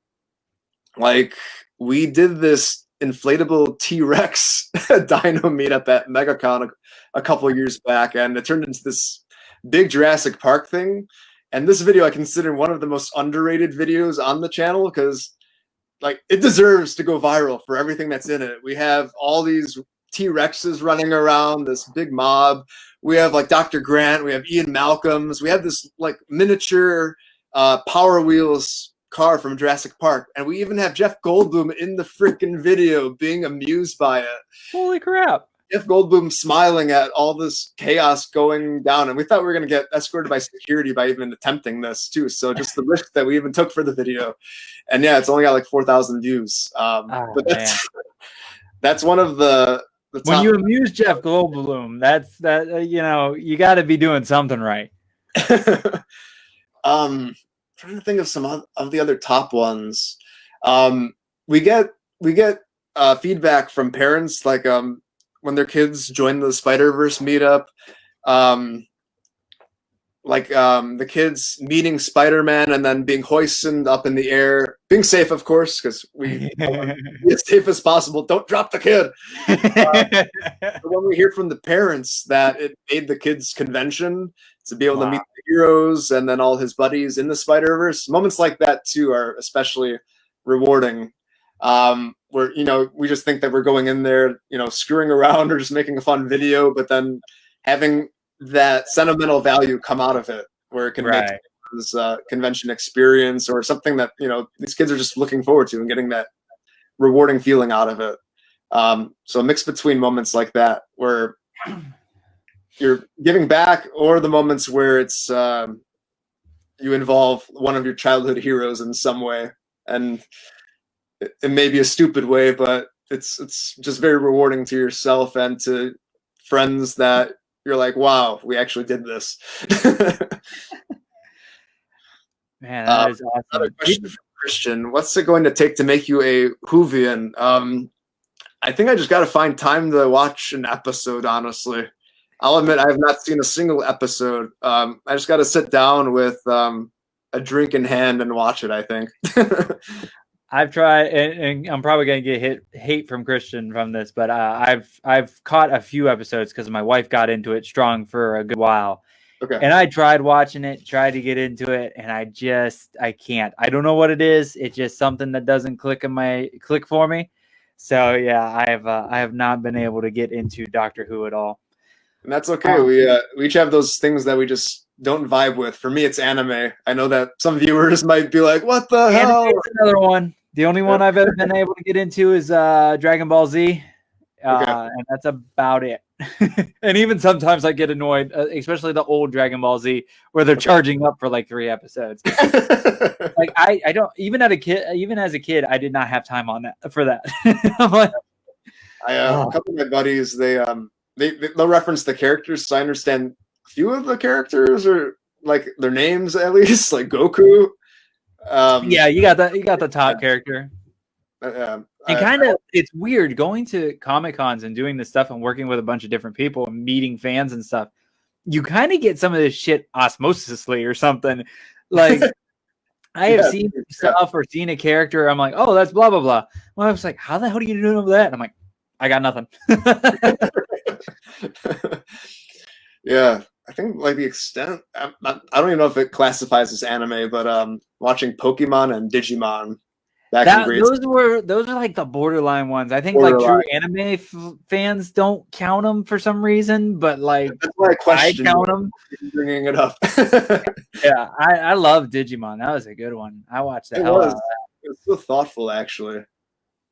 Like we did this inflatable T-Rex dino meetup at MegaCon a couple years back, and it turned into this big Jurassic Park thing. And this video I consider one of the most underrated videos on the channel, because like it deserves to go viral for everything that's in it. We have all these T-Rexes running around, this big mob. We have like Dr. Grant, we have Ian Malcolm's, we have this like miniature Power Wheels car from Jurassic Park, and we even have Jeff Goldblum in the freaking video being amused by it. Holy crap. Jeff Goldblum smiling at all this chaos going down, and we thought we were going to get escorted by security by even attempting this too. So just the risk that we even took for the video. And yeah, it's only got like 4,000 views. But that's one of the top. When you amuse Jeff Goldblum, you got to be doing something right. Trying to think of some of the other top ones. We get feedback from parents, like when their kids join the Spider-Verse meetup, the kids meeting Spider-Man and then being hoisted up in the air, being safe, of course, because we be as safe as possible. Don't drop the kid. When we hear from the parents that it made the kids' convention to be able to meet the heroes and then all his buddies in the Spider-Verse, moments like that too are especially rewarding. Where we just think that we're going in there, screwing around or just making a fun video, but then having that sentimental value come out of it, where it can make this convention experience or something that these kids are just looking forward to and getting that rewarding feeling out of it. So a mix between moments like that where you're giving back, or the moments where it's you involve one of your childhood heroes in some way, and it may be a stupid way, but it's just very rewarding to yourself and to friends that you're like, wow, we actually did this. Man, that is awesome. Another question from Christian: what's it going to take to make you a Whovian? I think I just got to find time to watch an episode, honestly. I'll admit I have not seen a single episode. I just got to sit down with a drink in hand and watch it, I think. I've tried, and I'm probably going to get hate from Christian from this, but I've caught a few episodes because my wife got into it strong for a good while. Okay. And I tried watching it, tried to get into it, and I can't. I don't know what it is. It's just something that doesn't click for me. So yeah, I have not been able to get into Doctor Who at all. And that's okay. We each have those things that we just don't vibe with. For me, it's anime. I know that some viewers might be like, "What the hell?" Anime is another one. The only one I've ever been able to get into is Dragon Ball Z, and that's about it. And even sometimes I get annoyed, especially the old Dragon Ball Z, where they're charging up for like 3 episodes. Like I don't even as a kid, I did not have time on that for that. I'm like, a couple of my buddies, they'll reference the characters, so I understand a few of the characters or like their names at least, like Goku. Yeah, you got the top character. And kind of, it's weird going to Comic Cons and doing this stuff and working with a bunch of different people and meeting fans and stuff. You kind of get some of this shit osmosisly or something. Like I have seen stuff or seen a character. I'm like, oh, that's blah blah blah. Well, I was like, how the hell do you know that? And I'm like, I got nothing. Yeah, I think like the extent. I don't even know if it classifies as anime, but watching Pokemon and Digimon. Those are like the borderline ones. I think like true anime fans don't count them for some reason, but like that's why I count them. Bringing it up. Yeah, I love Digimon. That was a good one. I watched that. It was so thoughtful, actually.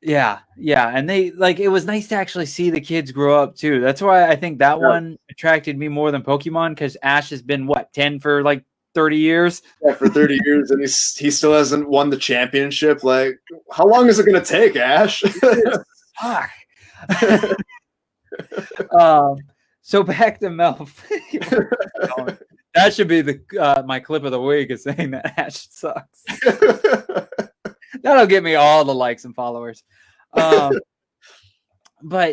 Yeah, and they like it was nice to actually see the kids grow up too. That's why I think that one attracted me more than Pokemon, because Ash has been 10 for like 30 years. Yeah, for 30 years, and he still hasn't won the championship. Like, how long is it going to take, Ash? Fuck. So back to MELF. That should be the my clip of the week, is saying that Ash sucks. That'll get me all the likes and followers. But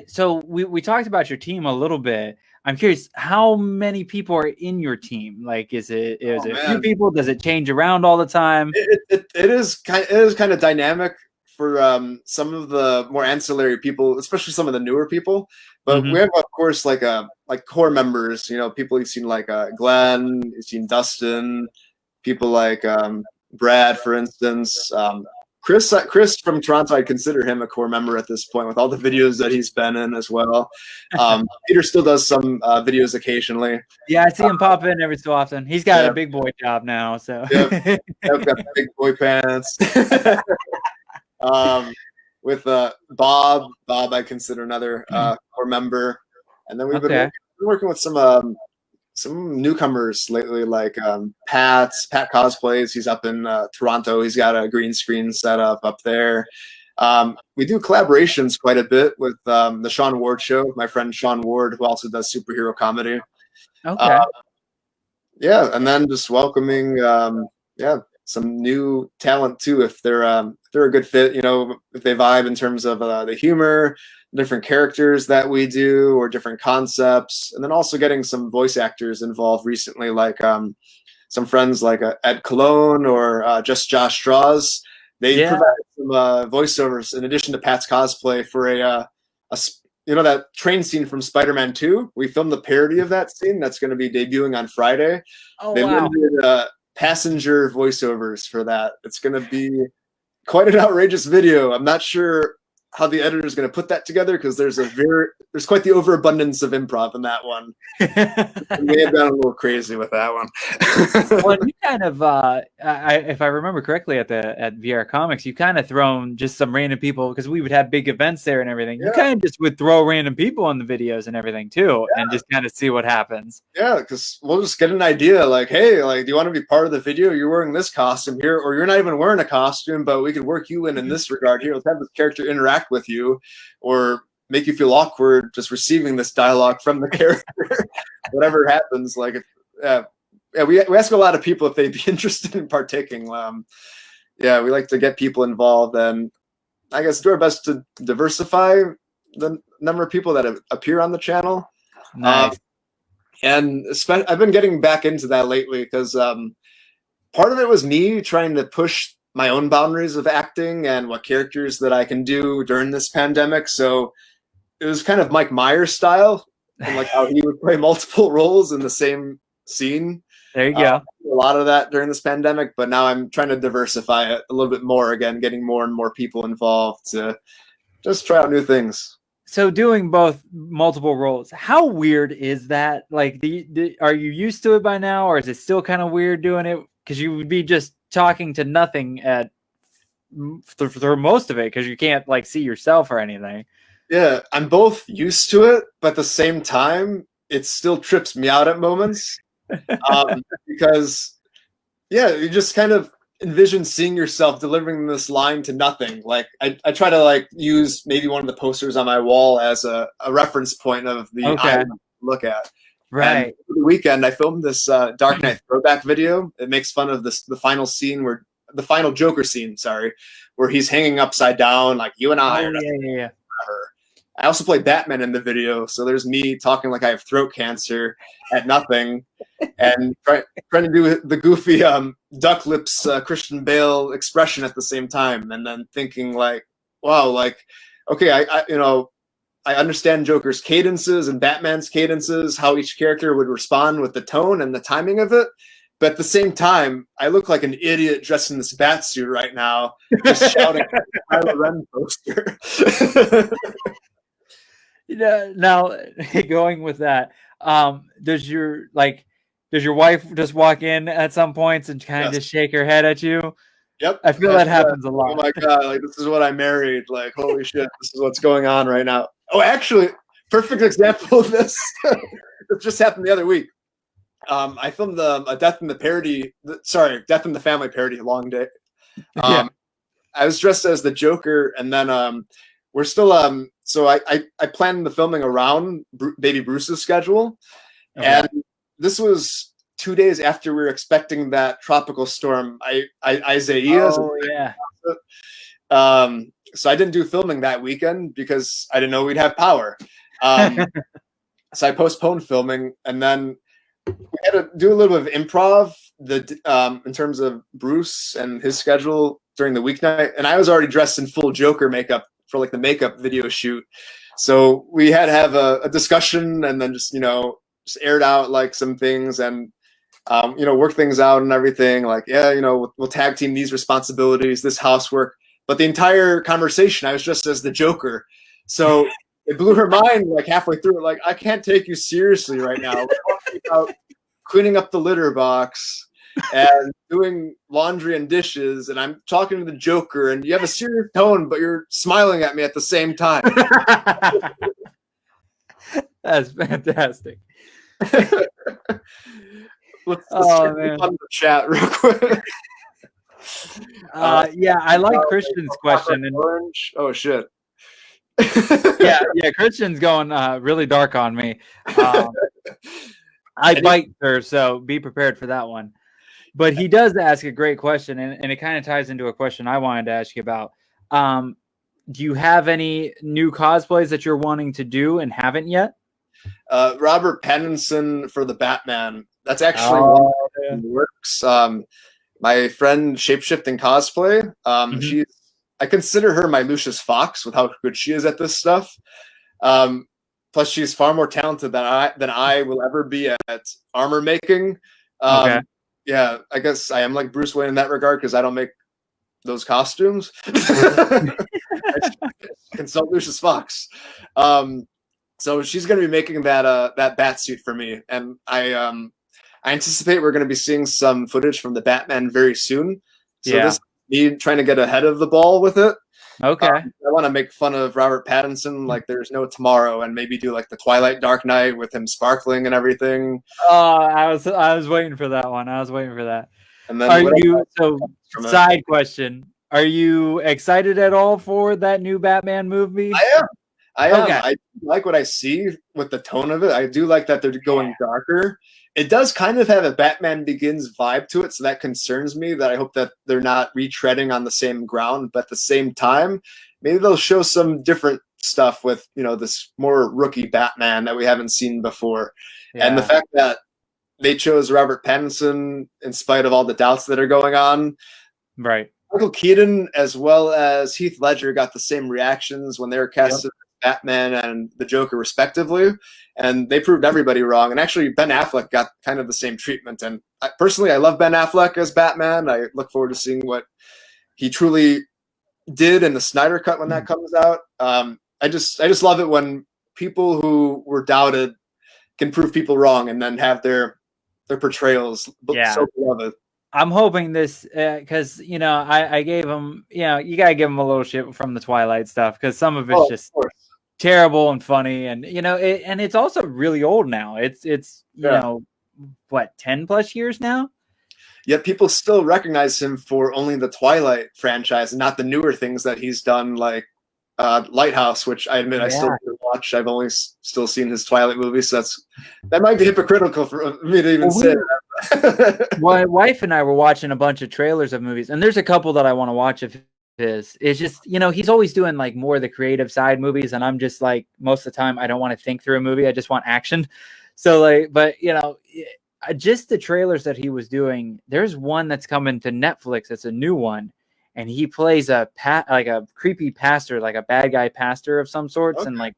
so we talked about your team a little bit. I'm curious, how many people are in your team? Like, is it a few people? Does it change around all the time? It is kind of dynamic for some of the more ancillary people, especially some of the newer people. But we have, of course, like core members. You know, people you've seen like Glenn, you've seen Dustin, people like Brad, for instance. Chris from Toronto, I'd consider him a core member at this point with all the videos that he's been in as well. Peter still does some videos occasionally. Yeah, I see him pop in every so often. He's got a big boy job now, so I've got big boy pants. With Bob, I consider another core member, and then we've been working with some newcomers lately, like Pat Cosplays. He's up in Toronto. He's got a green screen set up there. We do collaborations quite a bit with the Sean Ward Show, my friend Sean Ward, who also does superhero comedy. Okay. And then just welcoming some new talent too, if they're a good fit, you know, if they vibe in terms of the humor, different characters that we do, or different concepts. And then also getting some voice actors involved recently, like some friends like Ed Cologne or just Josh Straws. They provide some voiceovers in addition to Pat's cosplay for a you know, that train scene from Spider-Man 2. We filmed the parody of that scene that's going to be debuting on Friday. They limited passenger voiceovers for that. It's going to be quite an outrageous video. I'm not sure how the editor is going to put that together, because there's quite the overabundance of improv in that one. We may have gone a little crazy with that one. Well, you kind of, if I remember correctly, at VR Comics, you kind of thrown just some random people, because we would have big events there and everything. You kind of just would throw random people in the videos and everything too, and just kind of see what happens. Yeah, because we'll just get an idea, like, hey, like, do you want to be part of the video? You're wearing this costume here, or you're not even wearing a costume, but we could work you in this regard here. Let's have this character interact with you, or make you feel awkward just receiving this dialogue from the character. Whatever happens, like, we ask a lot of people if they'd be interested in partaking. We like to get people involved, and I guess do our best to diversify the number of people that appear on the channel. Nice. And I've been getting back into that lately, because part of it was me trying to push my own boundaries of acting and what characters that I can do during this pandemic. So it was kind of Mike Myers style, and like how he would play multiple roles in the same scene. There you go. A lot of that during this pandemic, but now I'm trying to diversify it a little bit more again, getting more and more people involved to just try out new things. So doing both multiple roles, how weird is that? Like, are you used to it by now, or is it still kind of weird doing it? Because you would be just talking to nothing for most of it, because you can't like see yourself or anything. Yeah, I'm both used to it, but at the same time, it still trips me out at moments. Because, yeah, you just kind of envision seeing yourself delivering this line to nothing. Like, I try to like use maybe one of the posters on my wall as a reference point of the item to look at. Right. And over the weekend, I filmed this Dark Knight throwback video. It makes fun of the final scene the final Joker scene, where he's hanging upside down, like you and I. Yeah. I also play Batman in the video, so there's me talking like I have throat cancer at nothing, and trying to do the goofy duck lips Christian Bale expression at the same time, and then thinking like, wow, like, okay, I understand Joker's cadences and Batman's cadences, how each character would respond with the tone and the timing of it. But at the same time, I look like an idiot dressed in this bat suit right now, just shouting at the Kylo Ren poster. Now, going with that, does your wife just walk in at some points and kind of just shake her head at you? Yep. I feel that happens a lot. Oh my God, like this is what I married. Like, holy shit, this is what's going on right now. Oh, actually, perfect example of this. It just happened the other week. I filmed a Death in the Family parody, long day. I was dressed as the Joker, and then we're still so I planned the filming around baby Bruce's schedule, and this was 2 days after we were expecting that tropical storm Isaiah. So I didn't do filming that weekend because I didn't know we'd have power. So I postponed filming, and then we had to do a little bit of improv in terms of Bruce and his schedule during the weeknight, and I was already dressed in full Joker makeup for like the makeup video shoot. So we had to have a discussion, and then just aired out like some things, and work things out and everything. Like, we'll tag team these responsibilities, this housework. But the entire conversation, I was just as the Joker. So it blew her mind like halfway through. Like, I can't take you seriously right now. We're talking about cleaning up the litter box and doing laundry and dishes, and I'm talking to the Joker, and you have a serious tone, but you're smiling at me at the same time. That's fantastic. Let's man. On the chat real quick. I like Christian's question. Orange. Oh shit. yeah, Christian's going really dark on me. I bite her, so be prepared for that one. But he does ask a great question, and it kind of ties into a question I wanted to ask you about. Do you have any new cosplays that you're wanting to do and haven't yet? Robert Pattinson for the Batman. That's actually one that works. My friend Shapeshifting Cosplay. I consider her my Lucius Fox with how good she is at this stuff. Plus, she's far more talented than I will ever be at armor making. Yeah, I guess I am like Bruce Wayne in that regard because I don't make those costumes. I consult Lucius Fox. So she's going to be making that bat suit for me, and I anticipate we're going to be seeing some footage from the Batman very soon. So this is me trying to get ahead of the ball with it. Okay. I want to make fun of Robert Pattinson like there's no tomorrow, and maybe do like the Twilight Dark Knight with him sparkling and everything. Oh, I was waiting for that one. I was waiting for that. And then side question. Are you excited at all for that new Batman movie? I am. I like what I see with the tone of it. I do like that they're going darker. It does kind of have a Batman Begins vibe to it, so that concerns me. That I hope that they're not retreading on the same ground, but at the same time, maybe they'll show some different stuff with this more rookie Batman that we haven't seen before. And the fact that they chose Robert Pattinson in spite of all the doubts that are going on, right? Michael Keaton as well as Heath Ledger got the same reactions when they were casted Batman and the Joker respectively, and they proved everybody wrong. And actually Ben Affleck got kind of the same treatment, and personally I love Ben Affleck as Batman. I look forward to seeing what he truly did in the Snyder Cut when that comes out. I just love it when people who were doubted can prove people wrong and then have their portrayals so beloved. I'm hoping this because I gave him, you gotta give him a little shit from the Twilight stuff because some of it's just terrible and funny, and and it's also really old now. It's you know what, 10+ years now. Yet people still recognize him for only the Twilight franchise and not the newer things that he's done, like Lighthouse, which I admit I still didn't watch. I've only still seen his Twilight movies, so that might be hypocritical for me to even say that. My wife and I were watching a bunch of trailers of movies, and there's a couple that I want to watch of his. It's just, he's always doing like more of the creative side movies, and I'm just like, most of the time I don't want to think through a movie, I just want action. So like, but just the trailers that he was doing, there's one that's coming to Netflix, it's a new one, and he plays like a creepy pastor, like a bad guy pastor of some sorts, and like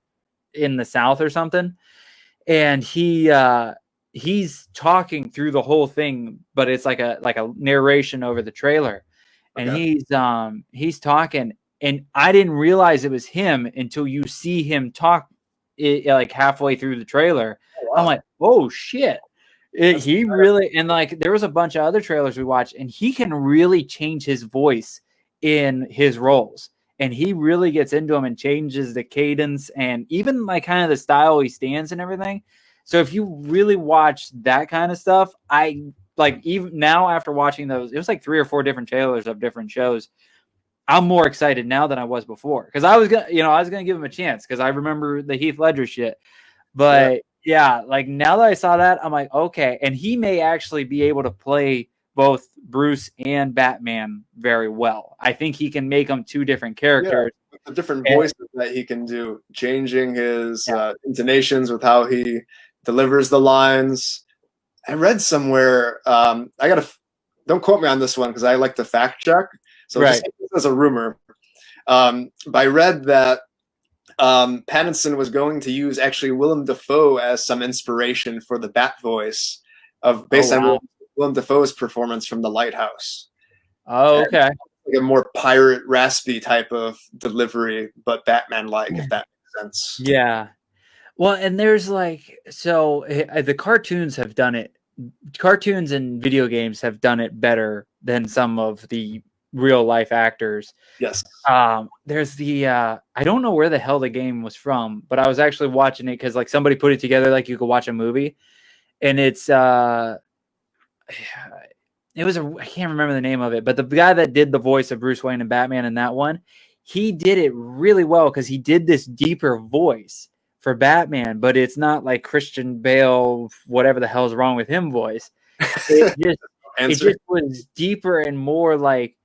in the South or something, and he's talking through the whole thing, but it's like a narration over the trailer. And he's talking, and I didn't realize it was him until you see him talk like halfway through the trailer. Oh, wow. I'm like, oh shit. He really, and like there was a bunch of other trailers we watched, and he can really change his voice in his roles. And he really gets into them and changes the cadence and even like kind of the style he stands and everything. So if you really watch that kind of stuff, I like, even now after watching those, it was like 3 or 4 different trailers of different shows. I'm more excited now than I was before, because I was gonna give him a chance because I remember the Heath Ledger shit. But yeah, like now that I saw that, I'm like, okay, and he may actually be able to play both Bruce and Batman very well. I think he can make them 2 different characters. Yeah, the different voices that he can do, changing his intonations with how he delivers the lines. I read somewhere, don't quote me on this one because I like to fact check. So just as a rumor, but I read that Pattinson was going to use actually Willem Dafoe as some inspiration for the Bat voice based on Willem Dafoe's performance from The Lighthouse. Oh, okay. Like a more pirate, raspy type of delivery, but Batman-like, if that makes sense. Yeah. Well, and there's like, so the cartoons have done it. Cartoons and video games have done it better than some of the real life actors. Yes. There's the I don't know where the hell the game was from, but I was actually watching it because like somebody put it together like you could watch a movie, and it's I can't remember the name of it, but the guy that did the voice of Bruce Wayne and Batman in that one, he did it really well because he did this deeper voice for Batman, but it's not like Christian Bale, whatever the hell's wrong with him voice. It just was deeper and more like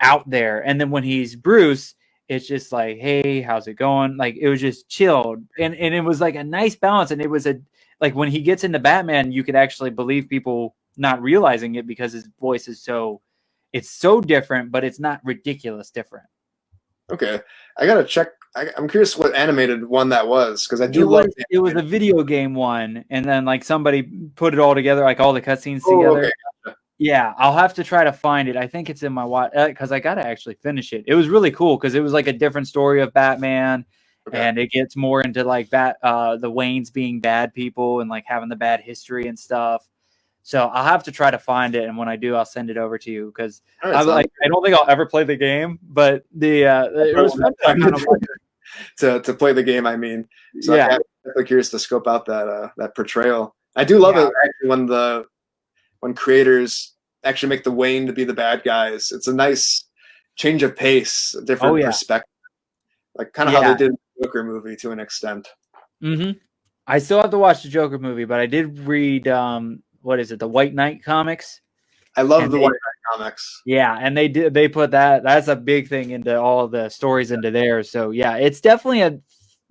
out there. And then when he's Bruce, it's just like, hey, how's it going? Like it was just chilled, and it was like a nice balance. And it was like when he gets into Batman, you could actually believe people not realizing it because his voice is so different, but it's not ridiculous different. Okay, I gotta check. I'm curious what animated one that was, because I do love it. Was a video game one, and then like somebody put it all together, like all the cutscenes together. Okay. Gotcha. Yeah, I'll have to try to find it. I think it's in my watch because I gotta actually finish it. It was really cool because it was like a different story of Batman, and it gets more into like the Waynes being bad people and like having the bad history and stuff. So I'll have to try to find it, and when I do, I'll send it over to you because I don't think I'll ever play the game, but it was fun to play the game. I mean, so I'm definitely curious to scope out that portrayal. I do love it actually when creators actually make the Wayne to be the bad guys. It's a nice change of pace, a different perspective, like kind of how they did in the Joker movie to an extent. Mm-hmm. I still have to watch the Joker movie, but I did read what is it, the White Knight comics? I love the White Knight comics. Yeah, and they put that's a big thing into all the stories into there. So yeah, it's definitely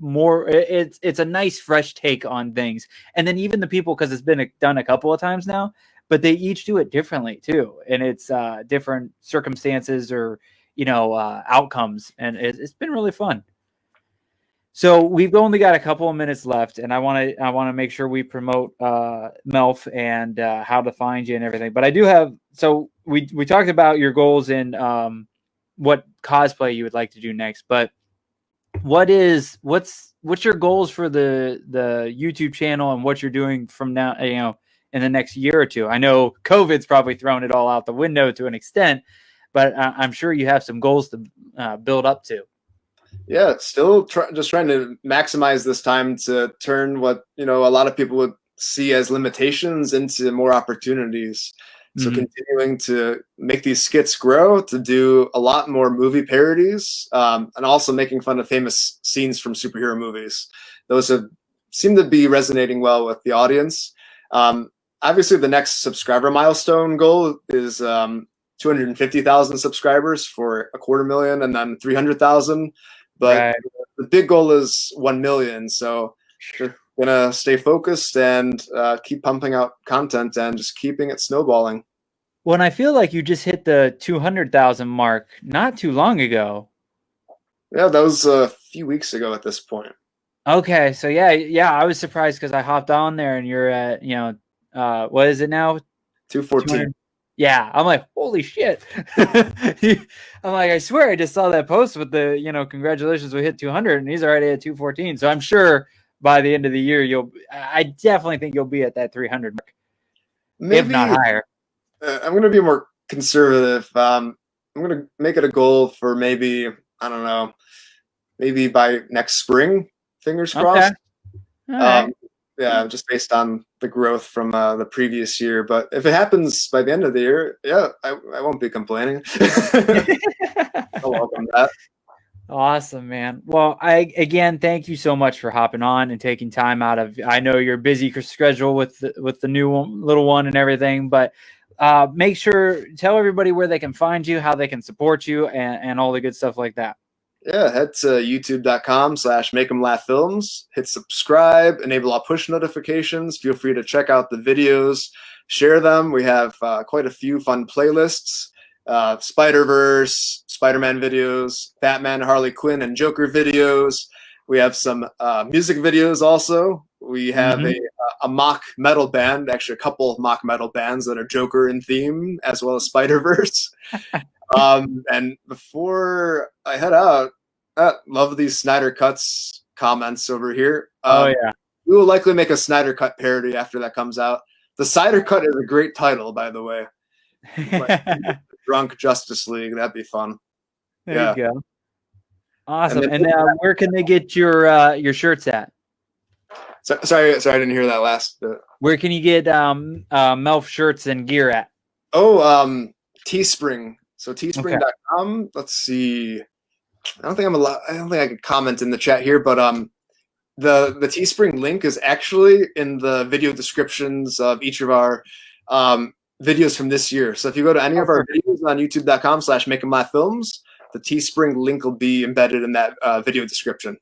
it's a nice fresh take on things. And then even the people, because it's been done a couple of times now, but they each do it differently too, and it's different circumstances or outcomes, and it's been really fun. So we've only got a couple of minutes left, and I want to make sure we promote MELF and how to find you and everything. But I do have, so we talked about your goals in what cosplay you would like to do next, but what's your goals for the YouTube channel and what you're doing from now, in the next year or two? I know COVID's probably thrown it all out the window to an extent, but I'm sure you have some goals to build up to. Yeah, still just trying to maximize this time to turn what, a lot of people would see as limitations into more opportunities. So continuing to make these skits grow, to do a lot more movie parodies, and also making fun of famous scenes from superhero movies. Those seem to be resonating well with the audience. Obviously, the next subscriber milestone goal is 250,000 subscribers for 250,000, and then 300,000. But the big goal is 1 million. So we're gonna stay focused and keep pumping out content and just keeping it snowballing. Well, and I feel like you just hit the 200,000 mark not too long ago. Yeah, that was a few weeks ago at this point. Okay, so yeah, I was surprised because I hopped on there and you're at, what is it now? 214. Yeah, I'm like, holy shit. I'm like, I swear I just saw that post with the, congratulations, we hit 200 and he's already at 214. So I'm sure by the end of the year, I definitely think you'll be at that 300 mark, maybe, if not higher. I'm going to be more conservative. I'm going to make it a goal for maybe, I don't know, maybe by next spring, fingers crossed. Okay. All right. Yeah, just based on the growth from the previous year. But if it happens by the end of the year, yeah, I won't be complaining. I'll welcome that. Awesome, man. Well, again, thank you so much for hopping on and taking time out of, I know you're busy schedule with the new little one and everything, but make sure, tell everybody where they can find you, how they can support you, and all the good stuff like that. Yeah, head to youtube.com/makeemlaughfilms. Hit subscribe, enable all push notifications. Feel free to check out the videos, share them. We have quite a few fun playlists. Spider-Verse, Spider-Man videos, Batman, Harley Quinn, and Joker videos. We have some music videos also. We have a mock metal band, actually a couple of mock metal bands that are Joker in theme, as well as Spider-Verse. And before I head out, love these Snyder Cuts comments over here. Oh, yeah. We will likely make a Snyder Cut parody after that comes out. The Snyder Cut is a great title, by the way. Drunk Justice League, that'd be fun. There you go. Awesome. And where can they get your shirts at? Sorry, I didn't hear that last bit. Where can you get MELF shirts and gear at? Oh, Teespring. So teespring.com. Let's see. I don't think I could comment in the chat here, but the Teespring link is actually in the video descriptions of each of our videos from this year. So if you go to any of our videos on youtube.com/makeemlaughfilms, the Teespring link will be embedded in that video description.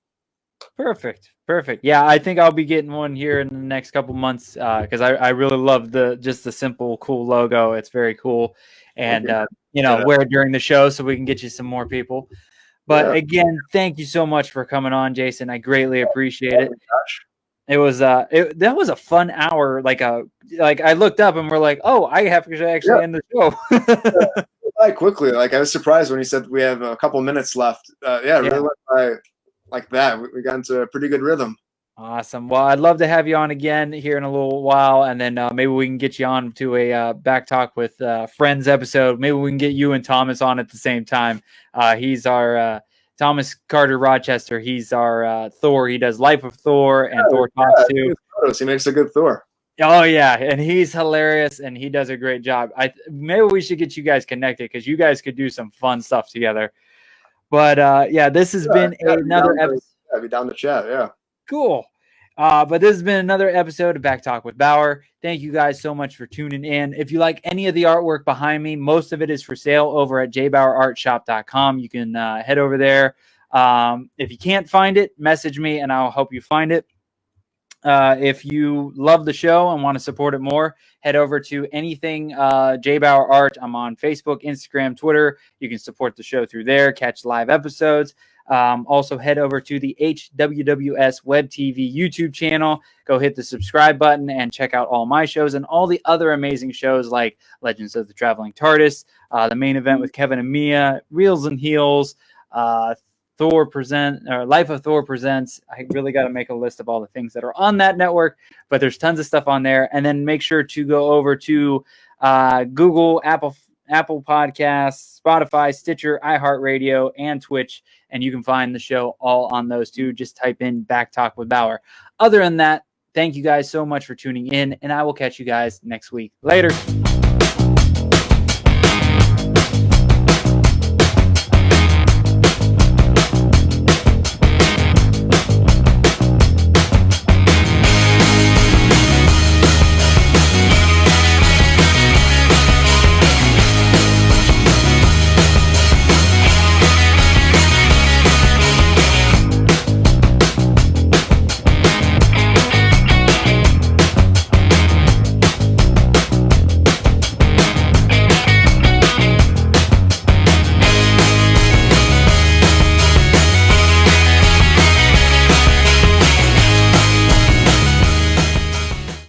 Perfect. Yeah, I think I'll be getting one here in the next couple months because I really love just the simple, cool logo. It's very cool. And, wear it during the show so we can get you some more people. But again, thank you so much for coming on, Jason. I greatly appreciate it. It was that was a fun hour. Like I looked up and we're like, oh, I have to actually end the show. Quite quickly. Like I was surprised when he said we have a couple minutes left. Really went by like that. We got into a pretty good rhythm. Awesome. Well, I'd love to have you on again here in a little while, and then maybe we can get you on to a Back Talk with Friends episode. Maybe we can get you and Thomas on at the same time. He's our Thomas Carter Rochester. He's our Thor. He does Life of Thor and Thor Talks too. He makes a good Thor. Oh yeah, and he's hilarious, and he does a great job. Maybe we should get you guys connected because you guys could do some fun stuff together. But this has been another episode. Be down to chat. Yeah. Cool. But this has been another episode of Back Talk with Bauer. Thank you guys so much for tuning in. If you like any of the artwork behind me, most of it is for sale over at JBauerArtShop.com. You can head over there. If you can't find it, message me and I'll help you find it. If you love the show and want to support it more, head over to anything JBauerArt. I'm on Facebook, Instagram, Twitter. You can support the show through there, catch live episodes. Also head over to the HWWS WebTV YouTube channel. Go hit the subscribe button and check out all my shows and all the other amazing shows like Legends of the Traveling Tardis, the Maine Event with Kevin and Mia, Reels and Heels, Life of Thor presents. I really got to make a list of all the things that are on that network, but there's tons of stuff on there. And then make sure to go over to Google, Apple Podcasts, Spotify, Stitcher, iHeartRadio, and Twitch, and you can find the show all on those too. Just type in Back Talk with Bauer. Other than that, thank you guys so much for tuning in, and I will catch you guys next week. Later.